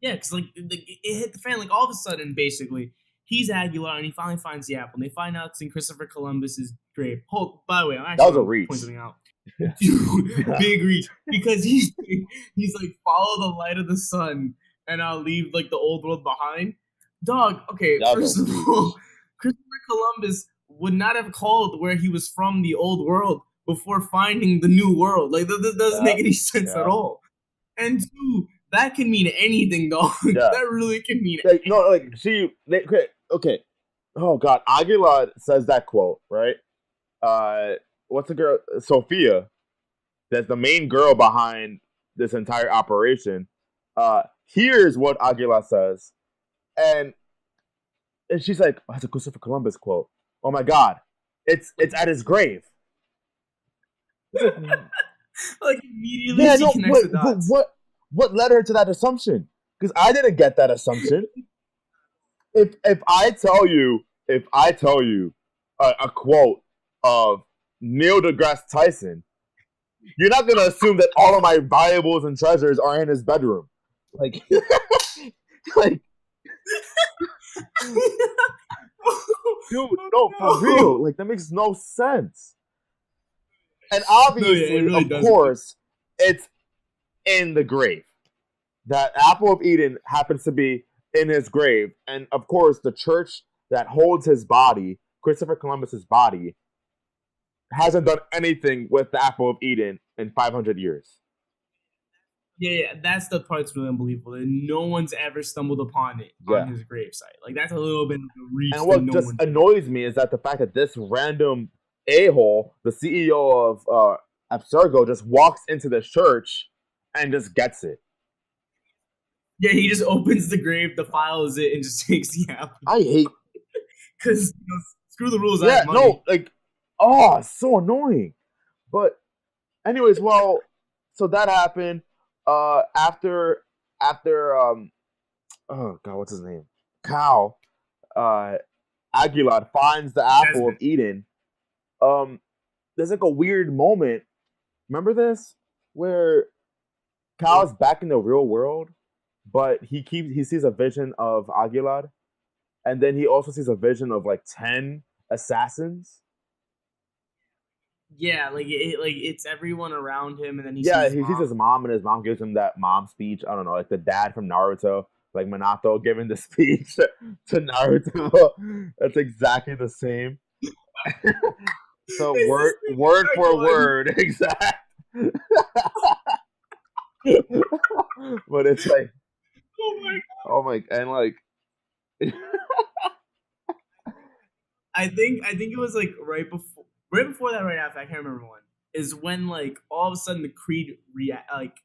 S1: Yeah, because like it hit the fan. Like all of a sudden, basically, he's Aguilar and he finally finds the apple. And they find out it's in Christopher Columbus's grave. Oh, by the way, I'm actually
S2: that was a reach.
S1: Point something out. Big reach, because he's like, follow the light of the sun and I'll leave like the old world behind. Dog, okay, first of all, Christopher Columbus would not have called where he was from the old world before finding the new world. Like that doesn't make any sense at all. And two, that can mean anything, dog. That really can mean anything.
S2: No, like okay. Oh god, Aguilar says that quote, right? What's the girl? Sophia, that's the main girl behind this entire operation. Here's what Aguilar says, and she's like, oh, "That's a Christopher Columbus quote." Oh my god, it's at his grave.
S1: Like immediately, she connects the dots.
S2: What led her to that assumption? Because I didn't get that assumption. If I tell you, a quote of Neil deGrasse Tyson, you're not gonna assume that all of my valuables and treasures are in his bedroom. Like, like, dude,
S1: Oh,
S2: no, for
S1: no.
S2: real. Like, that makes no sense. And
S1: No, yeah, it
S2: obviously,
S1: really
S2: of
S1: doesn't.
S2: course, it's in the grave. That apple of Eden happens to be in his grave, and of course, the church that holds his body, Christopher Columbus's body, hasn't done anything with the apple of Eden in 500 years.
S1: Yeah, that's the part that's really unbelievable. That no one's ever stumbled upon it on
S2: Yeah.
S1: his gravesite. Like that's a little bit of a reach
S2: And
S1: that
S2: what
S1: no
S2: just
S1: one did.
S2: annoys me is that the fact that this random a-hole, the CEO of Abstergo, just walks into the church and just gets it.
S1: Yeah, he just opens the grave, defiles it, and just takes the apple.
S2: I hate.
S1: Because screw the rules. I
S2: Yeah,
S1: have money.
S2: no, like, oh, it's so annoying. But, anyways, well, so that happened. After oh god, what's his name? Cal, Aguilar finds the apple of Eden. There's like a weird moment. Remember this, where Cal's back in the real world, but he sees a vision of Aguilar, and then he also sees a vision of like 10 assassins.
S1: Yeah, like it's everyone around him, and then he
S2: Yeah,
S1: sees
S2: he sees his mom, and his mom gives him that mom speech. I don't know, like the dad from Naruto, like Minato giving the speech to Naruto. That's exactly the same. So word for word, exact. But it's like, oh my, and like,
S1: I think it was like right before that, right after, I can't remember when, is when like all of a sudden the Creed react like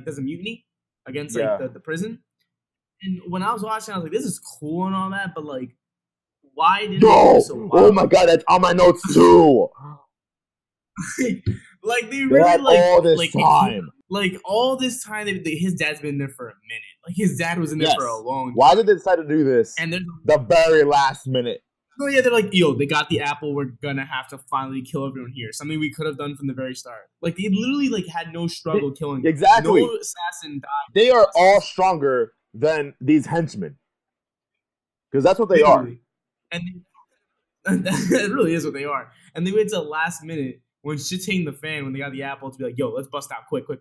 S1: does a mutiny against like
S2: yeah.
S1: the prison. And when I was watching, I was like, this is cool and all that, but like, why didn't they do this a while?
S2: Oh my god, that's on my notes too.
S1: Like they
S2: They
S1: really
S2: had
S1: like
S2: all this time.
S1: Like all this time, his dad's been there for a minute. Like his dad was in there for a long time.
S2: Why did they decide to do this?
S1: And then
S2: the very last minute.
S1: Oh yeah, they're like, yo, they got the apple. We're gonna have to finally kill everyone here. Something we could have done from the very start. Like they literally like had no struggle killing them.
S2: Exactly.
S1: No assassin died.
S2: They are all stronger than these henchmen, because that's what they are.
S1: And that really is what they are. And they wait till the last minute when shit's hitting the fan, when they got the apple, to be like, yo, let's bust out quick. Like,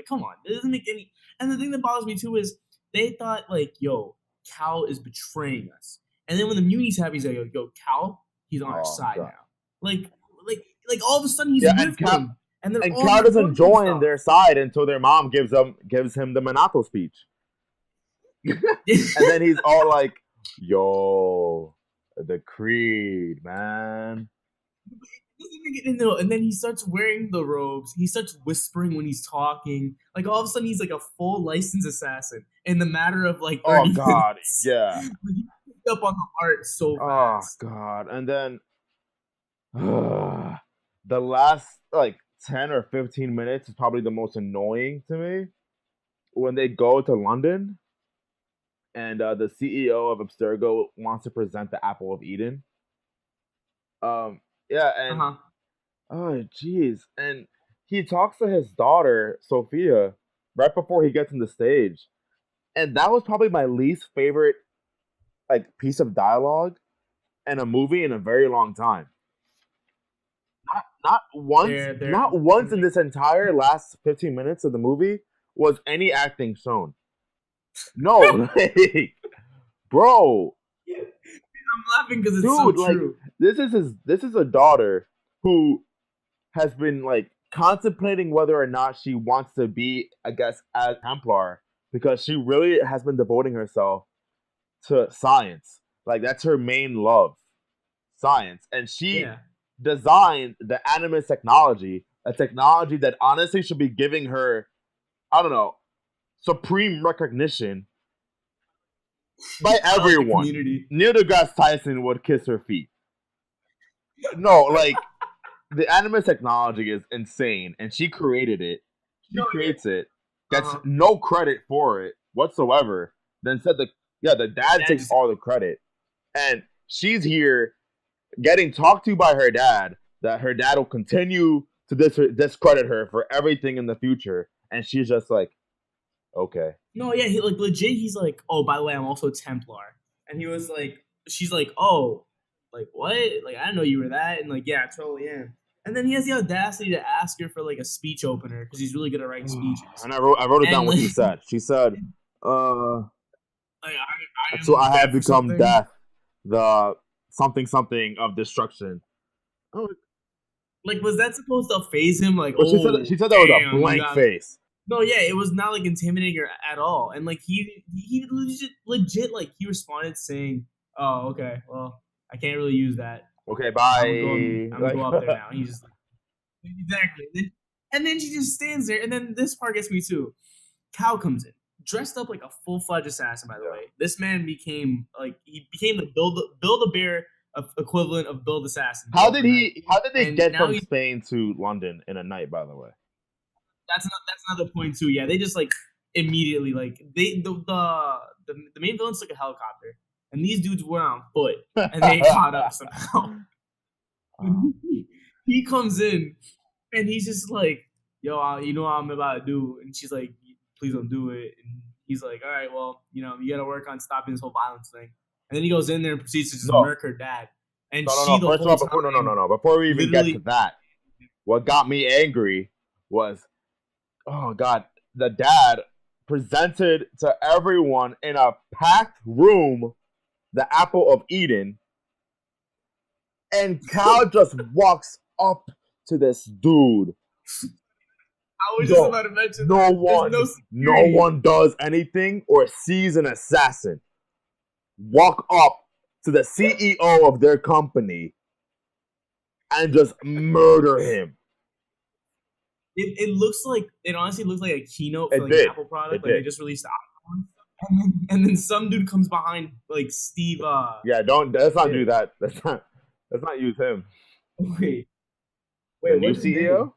S1: come on. It doesn't make any. And the thing that bothers me too is they thought like, yo, Cal is betraying us. And then when the muni's happy, he's like, yo, Cal, he's on our side now. Like all of a sudden he's with them. And
S2: Cal doesn't join their side until their mom gives him the Minato speech. And then he's all like, yo, the Creed, man.
S1: And then he starts wearing the robes. He starts whispering when he's talking. Like all of a sudden, he's like a full licensed assassin in the matter of like 30 minutes.
S2: Yeah.
S1: He picked up on the heart so fast.
S2: Oh god! And then the last like 10 or 15 minutes is probably the most annoying to me, when they go to London and the CEO of Abstergo wants to present the apple of Eden. Yeah, and oh jeez, and he talks to his daughter Sophia right before he gets on the stage, and that was probably my least favorite like piece of dialogue in a movie in a very long time. Not once in this entire last 15 minutes of the movie was any acting shown. No, like, bro.
S1: I'm laughing because it's so true.
S2: This is a daughter who has been like contemplating whether or not she wants to be, I guess, as Templar, because she really has been devoting herself to science. Like that's her main love, science, and she designed the Animus technology, a technology that honestly should be giving her, I don't know, supreme recognition by everyone. Neil deGrasse Tyson would kiss her feet. No, like the Animus technology is insane, and she created it. She creates it, gets no credit for it whatsoever. Then said the dad takes all the credit, and she's here getting talked to by her dad that her dad will continue to discredit her for everything in the future, and she's just like, okay.
S1: No, yeah, he like legit. He's like, oh, by the way, I'm also Templar, and he was like, she's like, oh, like what? Like I didn't know you were that, and like, yeah, I totally am. And then he has the audacity to ask her for like a speech opener because he's really good at writing speeches.
S2: And I wrote it
S1: And
S2: down what
S1: like,
S2: she said. She said, uh,
S1: I
S2: so
S1: am
S2: I have
S1: death or
S2: become
S1: something.
S2: death, the something something of destruction. Oh,
S1: Like, was that supposed to phase him? Like,
S2: but
S1: oh,
S2: she said that was a
S1: damn, you
S2: blank
S1: got.
S2: face.
S1: No, yeah, it was not like intimidating her at all. And like he legit like he responded saying, "Oh, okay, well, I can't really use that.
S2: Okay,
S1: I'm gonna go. I'm
S2: bye.
S1: gonna
S2: Like,
S1: go up there now." He's just like, exactly. And then she just stands there. And then this part gets me too. Cal comes in, dressed up like a full fledged assassin. By the
S2: yeah.
S1: way, this man became like he became the Build a Bear equivalent of Build Assassin overnight.
S2: How did they
S1: And
S2: get
S1: now
S2: from
S1: he's
S2: Spain to London in a night? By the way,
S1: that's another point too. Yeah, they just like immediately like the main villain took a helicopter, and these dudes were on foot, and they caught up somehow. He comes in, and he's just like, "Yo, you know what I'm about to do," and she's like, "Please don't do it." And he's like, "All right, well, you know, you got to work on stopping this whole violence thing." And then he goes in there and proceeds to just
S2: no,
S1: murk her dad, and
S2: no.
S1: she the
S2: First of
S1: whole
S2: all, before
S1: time
S2: no. Before we even get to
S1: literally.
S2: that, what got me angry was, oh god, the dad presented to everyone in a packed room the apple of Eden, and Cal just walks up to this dude.
S1: I was just
S2: No,
S1: about to mention
S2: no
S1: that there's
S2: one,
S1: no
S2: no
S1: security.
S2: one does anything or sees an assassin walk up to the CEO of their company and just murder him.
S1: It looks like it honestly looks like a keynote for
S2: It
S1: like an
S2: did.
S1: Apple product.
S2: It
S1: Like they
S2: did.
S1: just released the iPhone, and then some dude comes behind like Steve.
S2: Yeah, don't. Let's not do
S1: Shit.
S2: that. Let's not use him.
S1: Wait,
S2: The new
S1: what's his name?
S2: CEO.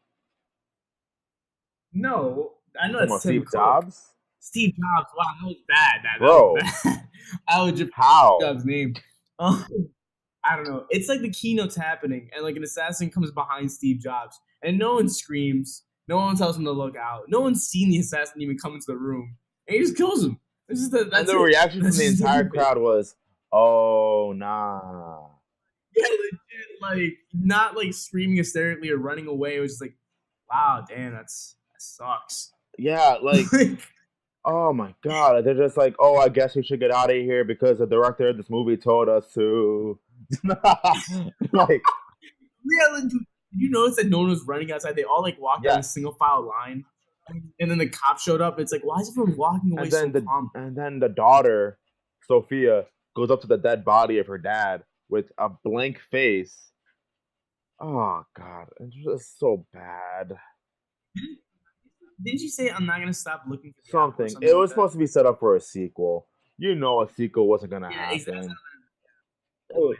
S1: No, I
S2: You
S1: know
S2: talking
S1: it's
S2: about
S1: Tim
S2: Steve
S1: Cook.
S2: Jobs,
S1: Steve Jobs. Wow, that was bad. That was
S2: bro?
S1: bad. I would just
S2: How?
S1: Jobs' name. Um, I don't know. It's like the keynote's happening, and like an assassin comes behind Steve Jobs, and no one screams. No one tells him to look out. No one's seen the assassin even come into the room, and he just kills him.
S2: And
S1: That's
S2: the
S1: it.
S2: reaction from
S1: That's
S2: the
S1: just
S2: entire
S1: everything.
S2: crowd was, "Oh nah."
S1: Yeah, legit, like not like screaming hysterically or running away. It was just like, wow, damn, that sucks.
S2: Yeah, like,
S1: Like,
S2: oh my god, they're just like, "Oh, I guess we should get out of here because the director of this movie told us to." Like,
S1: yeah, like, did you notice that no one was running outside? They all like walked out in a
S2: yes.
S1: single file line, and then the cop showed up. It's like, why is everyone walking away
S2: And
S1: so
S2: then
S1: calm?
S2: the daughter, Sophia, goes up to the dead body of her dad with a blank face. Oh god, it's just so bad.
S1: Didn't she say I'm not gonna stop looking for the apple or
S2: Something.
S1: something
S2: It
S1: like
S2: was
S1: that?
S2: supposed to be set up for a sequel. You know a sequel wasn't gonna
S1: Yeah, exactly.
S2: happen.
S1: Totally, 100%.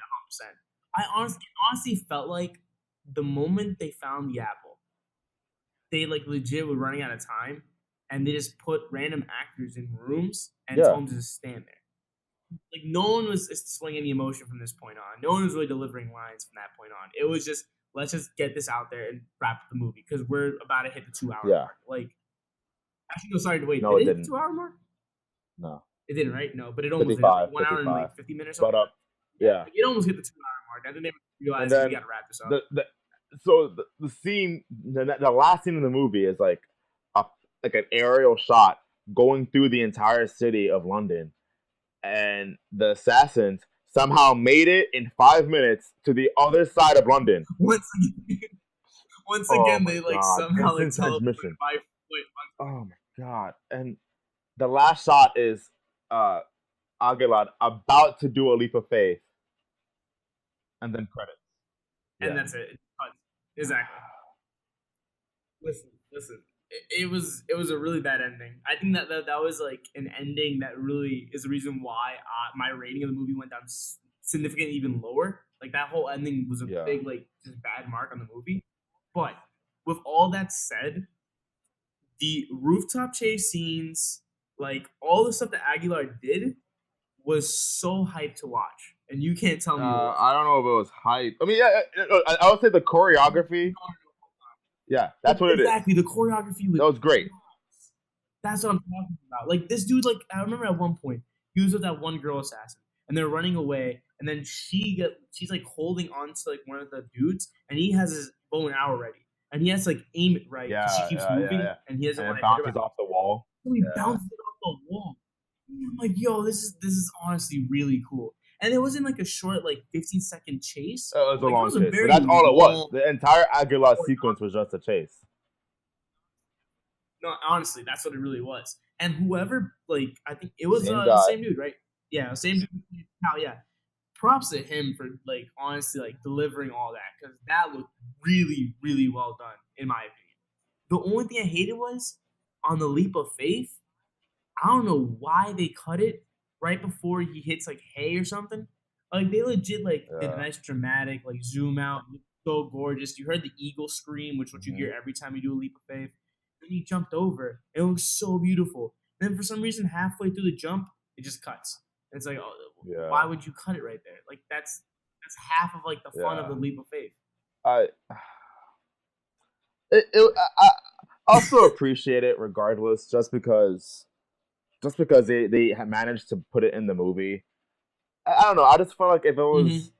S1: I honestly felt like the moment they found the apple, they like legit were running out of time, and they just put random actors in rooms and
S2: Yeah.
S1: told them to just stand there. Like no one was displaying any emotion from this point on. No one was really delivering lines from that point on. It was just let's just get this out there and wrap up the movie because we're about to hit the 2 hour
S2: Yeah.
S1: mark. Like actually, no, sorry, wait,
S2: No,
S1: did
S2: it
S1: it hit the
S2: didn't.
S1: 2 hour mark?
S2: No.
S1: It didn't, right? No, but it almost did. Like
S2: 55,
S1: 1 hour and
S2: 55.
S1: like 50 minutes or
S2: But
S1: something. Yeah,
S2: yeah.
S1: like it almost hit the 2 hour mark. I think they
S2: And
S1: realized we
S2: then
S1: got to wrap this up.
S2: the scene, the last scene in the movie is like a like an aerial shot going through the entire city of London, and the assassins somehow made it in 5 minutes to the other side of London.
S1: Once again, once
S2: Oh
S1: again,
S2: my
S1: they like
S2: god,
S1: somehow like
S2: instant
S1: teleported
S2: transmission.
S1: by foot.
S2: Oh my god, and the last shot is uh Aguilar about to do a leap of faith, and then credits.
S1: And
S2: Yeah.
S1: that's it. Exactly. Listen. It was a really bad ending. I think that was like an ending that really is the reason why my rating of the movie went down significantly even lower. Like that whole ending was a
S2: Yeah.
S1: big like just bad mark on the movie. But with all that said, the rooftop chase scenes, like all the stuff that Aguilar did, was so hyped to watch. and you can't tell me it wasn't.
S2: I don't know if it was hype. I mean, yeah, I would say the choreography. Yeah, that's what it is.
S1: Exactly, the choreography was
S2: That was great.
S1: That's what I'm talking about. Like this dude, like I remember at one point he was with that one girl assassin, and they're running away, and then she's like holding on to like one of the dudes, and he has his bow and arrow ready, and he has to like aim it right because she
S2: Yeah,
S1: keeps
S2: yeah, yeah,
S1: moving,
S2: yeah.
S1: and he doesn't
S2: And
S1: want
S2: it
S1: to hit her.
S2: bounces off the wall.
S1: So he
S2: Yeah,
S1: bounces it off the wall. And I'm like, yo, this is honestly really cool. And it wasn't like a short, like 15-second chase.
S2: it was a
S1: Like it
S2: long
S1: was a
S2: chase, but
S1: very
S2: that's all it was.
S1: long.
S2: The entire Aguilar sequence was just a chase.
S1: No, honestly, that's what it really was. And whoever, like, I think it was
S2: Same
S1: the
S2: guy.
S1: same dude, right? Yeah, same dude. How? Yeah. Props to him for like honestly like delivering all that because that looked really, really well done in my opinion. The only thing I hated was on the leap of faith. I don't know why they cut it right before he hits like hay or something. Like they legit like did a
S2: Yeah.
S1: nice dramatic like zoom out, looked so gorgeous. You heard the eagle scream, which what you hear every time you do a leap of faith. Then he jumped over. It looks so beautiful. And then for some reason, halfway through the jump, it just cuts. And it's like, oh, why
S2: Yeah,
S1: would you cut it right there? Like that's half of like the fun of
S2: yeah.
S1: the leap of faith.
S2: I I also appreciate it regardless, just because they had managed to put it in the movie. I don't know. I just felt like if it
S1: Mm-hmm.
S2: was,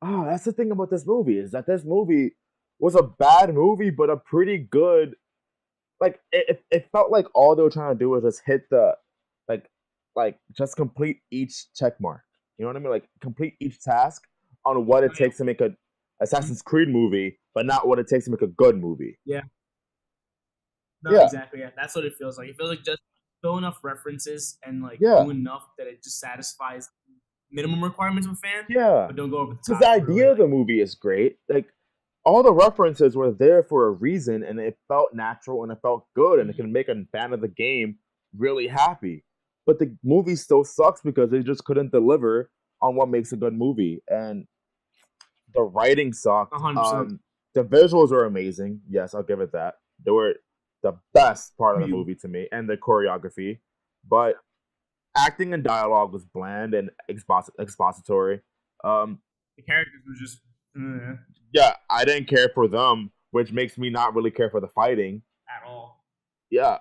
S2: oh, that's the thing about this movie is that this movie was a bad movie, but a pretty good. Like it felt like all they were trying to do was just hit the, like, just complete each check mark. You know what I mean? Like complete each task on what it takes to make a Assassin's Creed movie, but not what it takes to make a good movie.
S1: Yeah. No,
S2: Yeah,
S1: exactly. Yeah, that's what it feels like. It feels like just throw enough references and like
S2: yeah,
S1: do enough that it just satisfies minimum requirements of a fan,
S2: yeah.
S1: but don't go over the
S2: Because
S1: top.
S2: the
S1: To really
S2: idea of
S1: like.
S2: the movie is great. Like all the references were there for a reason, and it felt natural and it felt good, and it can make a fan of the game really happy. But the movie still sucks because they just couldn't deliver on what makes a good movie, and the writing sucked.
S1: 100%.
S2: The visuals are amazing. Yes, I'll give it that. They were the best part of the
S1: Real.
S2: movie to me, and the choreography. But acting and dialogue was bland and expository. Um,
S1: The characters were just
S2: yeah, I didn't care for them, which makes me not really care for the fighting.
S1: at all.
S2: Yeah,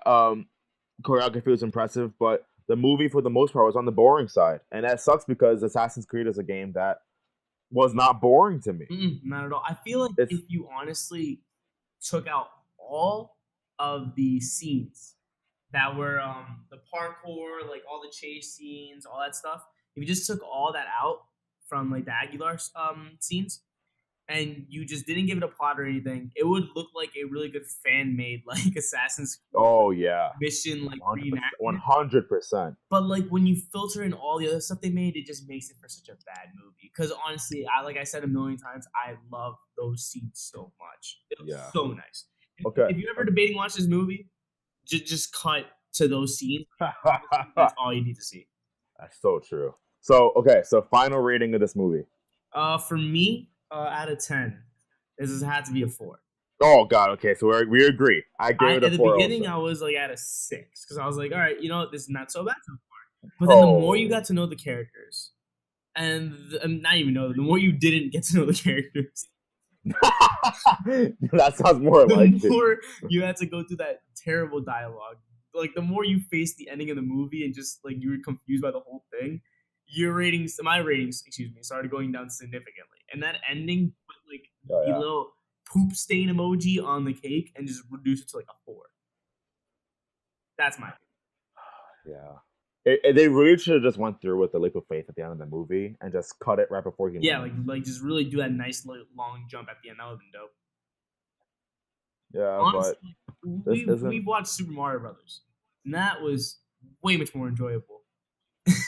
S2: choreography was impressive, but the movie for the most part was on the boring side, and that sucks because Assassin's Creed is a game that was not boring to me.
S1: Not at all. I feel like
S2: It's
S1: if you honestly took out all of the scenes that were the parkour, like all the chase scenes, all that stuff, if you just took all that out from like the Aguilar scenes, and you just didn't give it a plot or anything, it would look like a really good fan made like Assassin's Creed
S2: oh yeah,
S1: mission like
S2: 100%,
S1: reenactment.
S2: 100%.
S1: But like when you filter in all the other stuff they made, it just makes it for such a bad movie. Because honestly, I like I said a million times, I love those scenes so much. It was
S2: Yeah.
S1: so nice.
S2: Okay.
S1: If you ever debating watch this movie, just cut to those scenes. That's all you need to see.
S2: That's so true. So okay, so final rating of this movie.
S1: For me, out of 10, this has had to be a 4.
S2: Oh God, okay, so we agree. I gave it a
S1: At the
S2: 4
S1: beginning,
S2: also.
S1: I was like at a 6 because I was like, all right, this is not so bad so far. But then the more you got to know the characters, and not even know them, the more you didn't get to know the characters,
S2: That sounds more
S1: the
S2: like it.
S1: more you had to go through that terrible dialogue. Like the more you faced the ending of the movie and just like you were confused by the whole thing, my ratings, excuse me, started going down significantly. And that ending with like
S2: Oh,
S1: the
S2: yeah.
S1: little poop stain emoji on the cake and just reduce it to like a 4. That's my opinion.
S2: Yeah. They really should have just went through with the leap of faith at the end of the movie and just cut it right before he
S1: Yeah,
S2: went.
S1: like just really do that nice long jump at the end. That would have been dope.
S2: Yeah,
S1: Honestly,
S2: but this isn't.
S1: we've watched Super Mario Brothers, and that was way much more enjoyable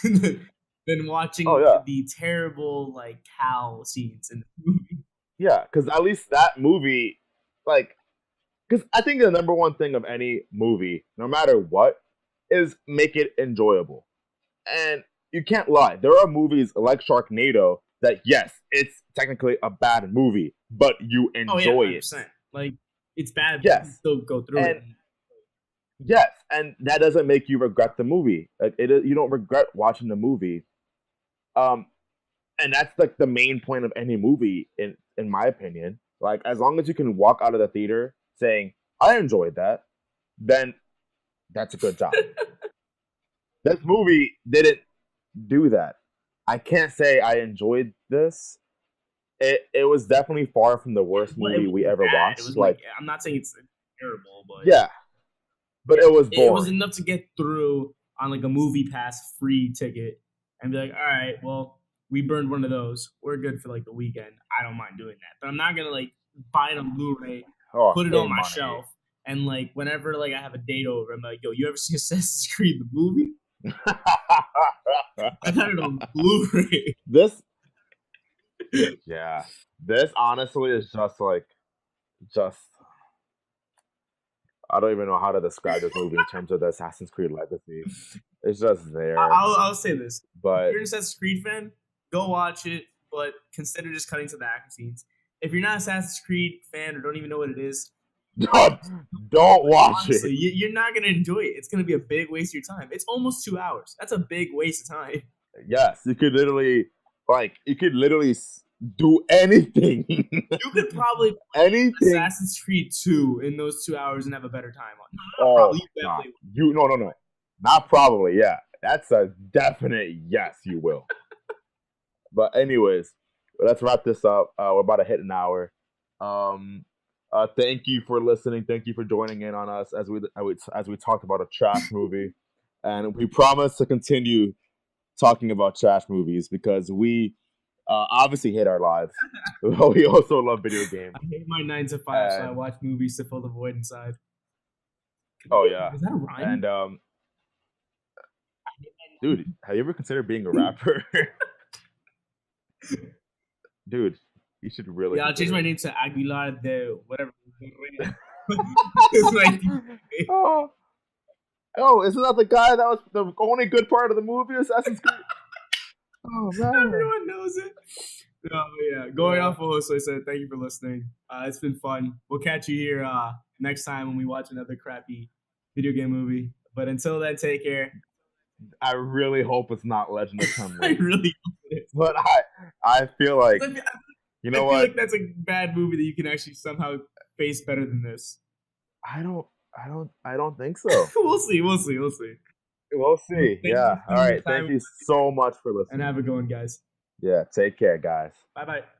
S1: than watching
S2: Oh yeah,
S1: the terrible like cow scenes in the movie.
S2: yeah, because at least that movie, like, because I think the number one thing of any movie, no matter what, is make it enjoyable. And you can't lie. There are movies like Sharknado that, yes, it's technically a bad movie, but you
S1: Oh yeah,
S2: enjoy it.
S1: 100%. Like it's bad, but you
S2: Yes,
S1: still go through
S2: and
S1: it.
S2: yes, and that doesn't make you regret the movie. Like you don't regret watching the movie. Um, and that's like the main point of any movie, in my opinion. Like, as long as you can walk out of the theater saying, "I enjoyed that," then that's a good job. This movie didn't do that. I can't say I enjoyed this. It was definitely far from the worst
S1: It
S2: movie we
S1: wasn't
S2: ever
S1: bad. It
S2: watched.
S1: was like
S2: Like,
S1: I'm not saying it's terrible, but
S2: yeah, but it was
S1: it was
S2: boring.
S1: enough to get through on like a movie pass free ticket and be like, all right, well, we burned one of those. We're good for like the weekend. I don't mind doing that, but I'm not gonna like buy it on Blu-ray,
S2: Oh,
S1: put it on
S2: save
S1: my
S2: money.
S1: shelf, and like whenever like I have a date over, I'm like, yo, you ever see Assassin's Creed the movie? I got it on Blu-ray.
S2: This, yeah, this honestly is just like, just I don't even know how to describe this movie in terms of the Assassin's Creed legacy. It's just there,
S1: I'll say this: if
S2: but
S1: you're an Assassin's Creed fan, go watch it, but consider just cutting to the action scenes. If you're not an Assassin's Creed fan or don't even know what it is,
S2: don't, don't watch
S1: honestly,
S2: it.
S1: you're not gonna enjoy it. It's gonna be a big waste of your time. It's almost 2 hours. That's a big waste of time.
S2: Yes, you could literally do anything,
S1: You could probably play
S2: anything.
S1: Assassin's Creed 2 in those 2 hours and have a better time on. Not
S2: Oh
S1: probably,
S2: my
S1: you
S2: god,
S1: definitely
S2: you no, no, no, not probably. Yeah, that's a definite yes. You will. But anyways, let's wrap this up. We're about to hit an hour. Um, thank you for listening. Thank you for joining in on us as we talked about a trash movie, and we promise to continue talking about trash movies because we obviously hate our lives, but we also love video games.
S1: I hate my 9 to 5, so I
S2: And
S1: watch movies to fill the void inside.
S2: oh yeah,
S1: Is that a rhyme?
S2: and dude, have you ever considered being a rapper? Dude, you should really
S1: Yeah, I'll change
S2: consider
S1: my
S2: it.
S1: name to Aguilar de whatever. It's like
S2: Oh, oh, isn't that the guy that was the only good part of the movie, Assassin's Creed? Oh man.
S1: everyone knows it. No, but yeah, going
S2: Yeah.
S1: off of what I said, thank you for listening. It's been fun. We'll catch you here next time when we watch another crappy video game movie. But until then, take care.
S2: I really hope it's not Legend of Ten
S1: I
S2: Rings.
S1: really hope it is.
S2: But I feel like,
S1: I feel,
S2: you
S1: I
S2: know
S1: feel
S2: what?
S1: like that's a bad movie that you can actually somehow face better than this.
S2: I don't think so.
S1: We'll see. We'll see. We'll see.
S2: We'll see.
S1: Thank you
S2: Yeah.
S1: for
S2: All
S1: spending your
S2: right.
S1: time
S2: Thank
S1: with
S2: you
S1: us
S2: so much for
S1: and
S2: listening.
S1: have a good one, guys.
S2: Yeah. Take care, guys.
S1: Bye bye.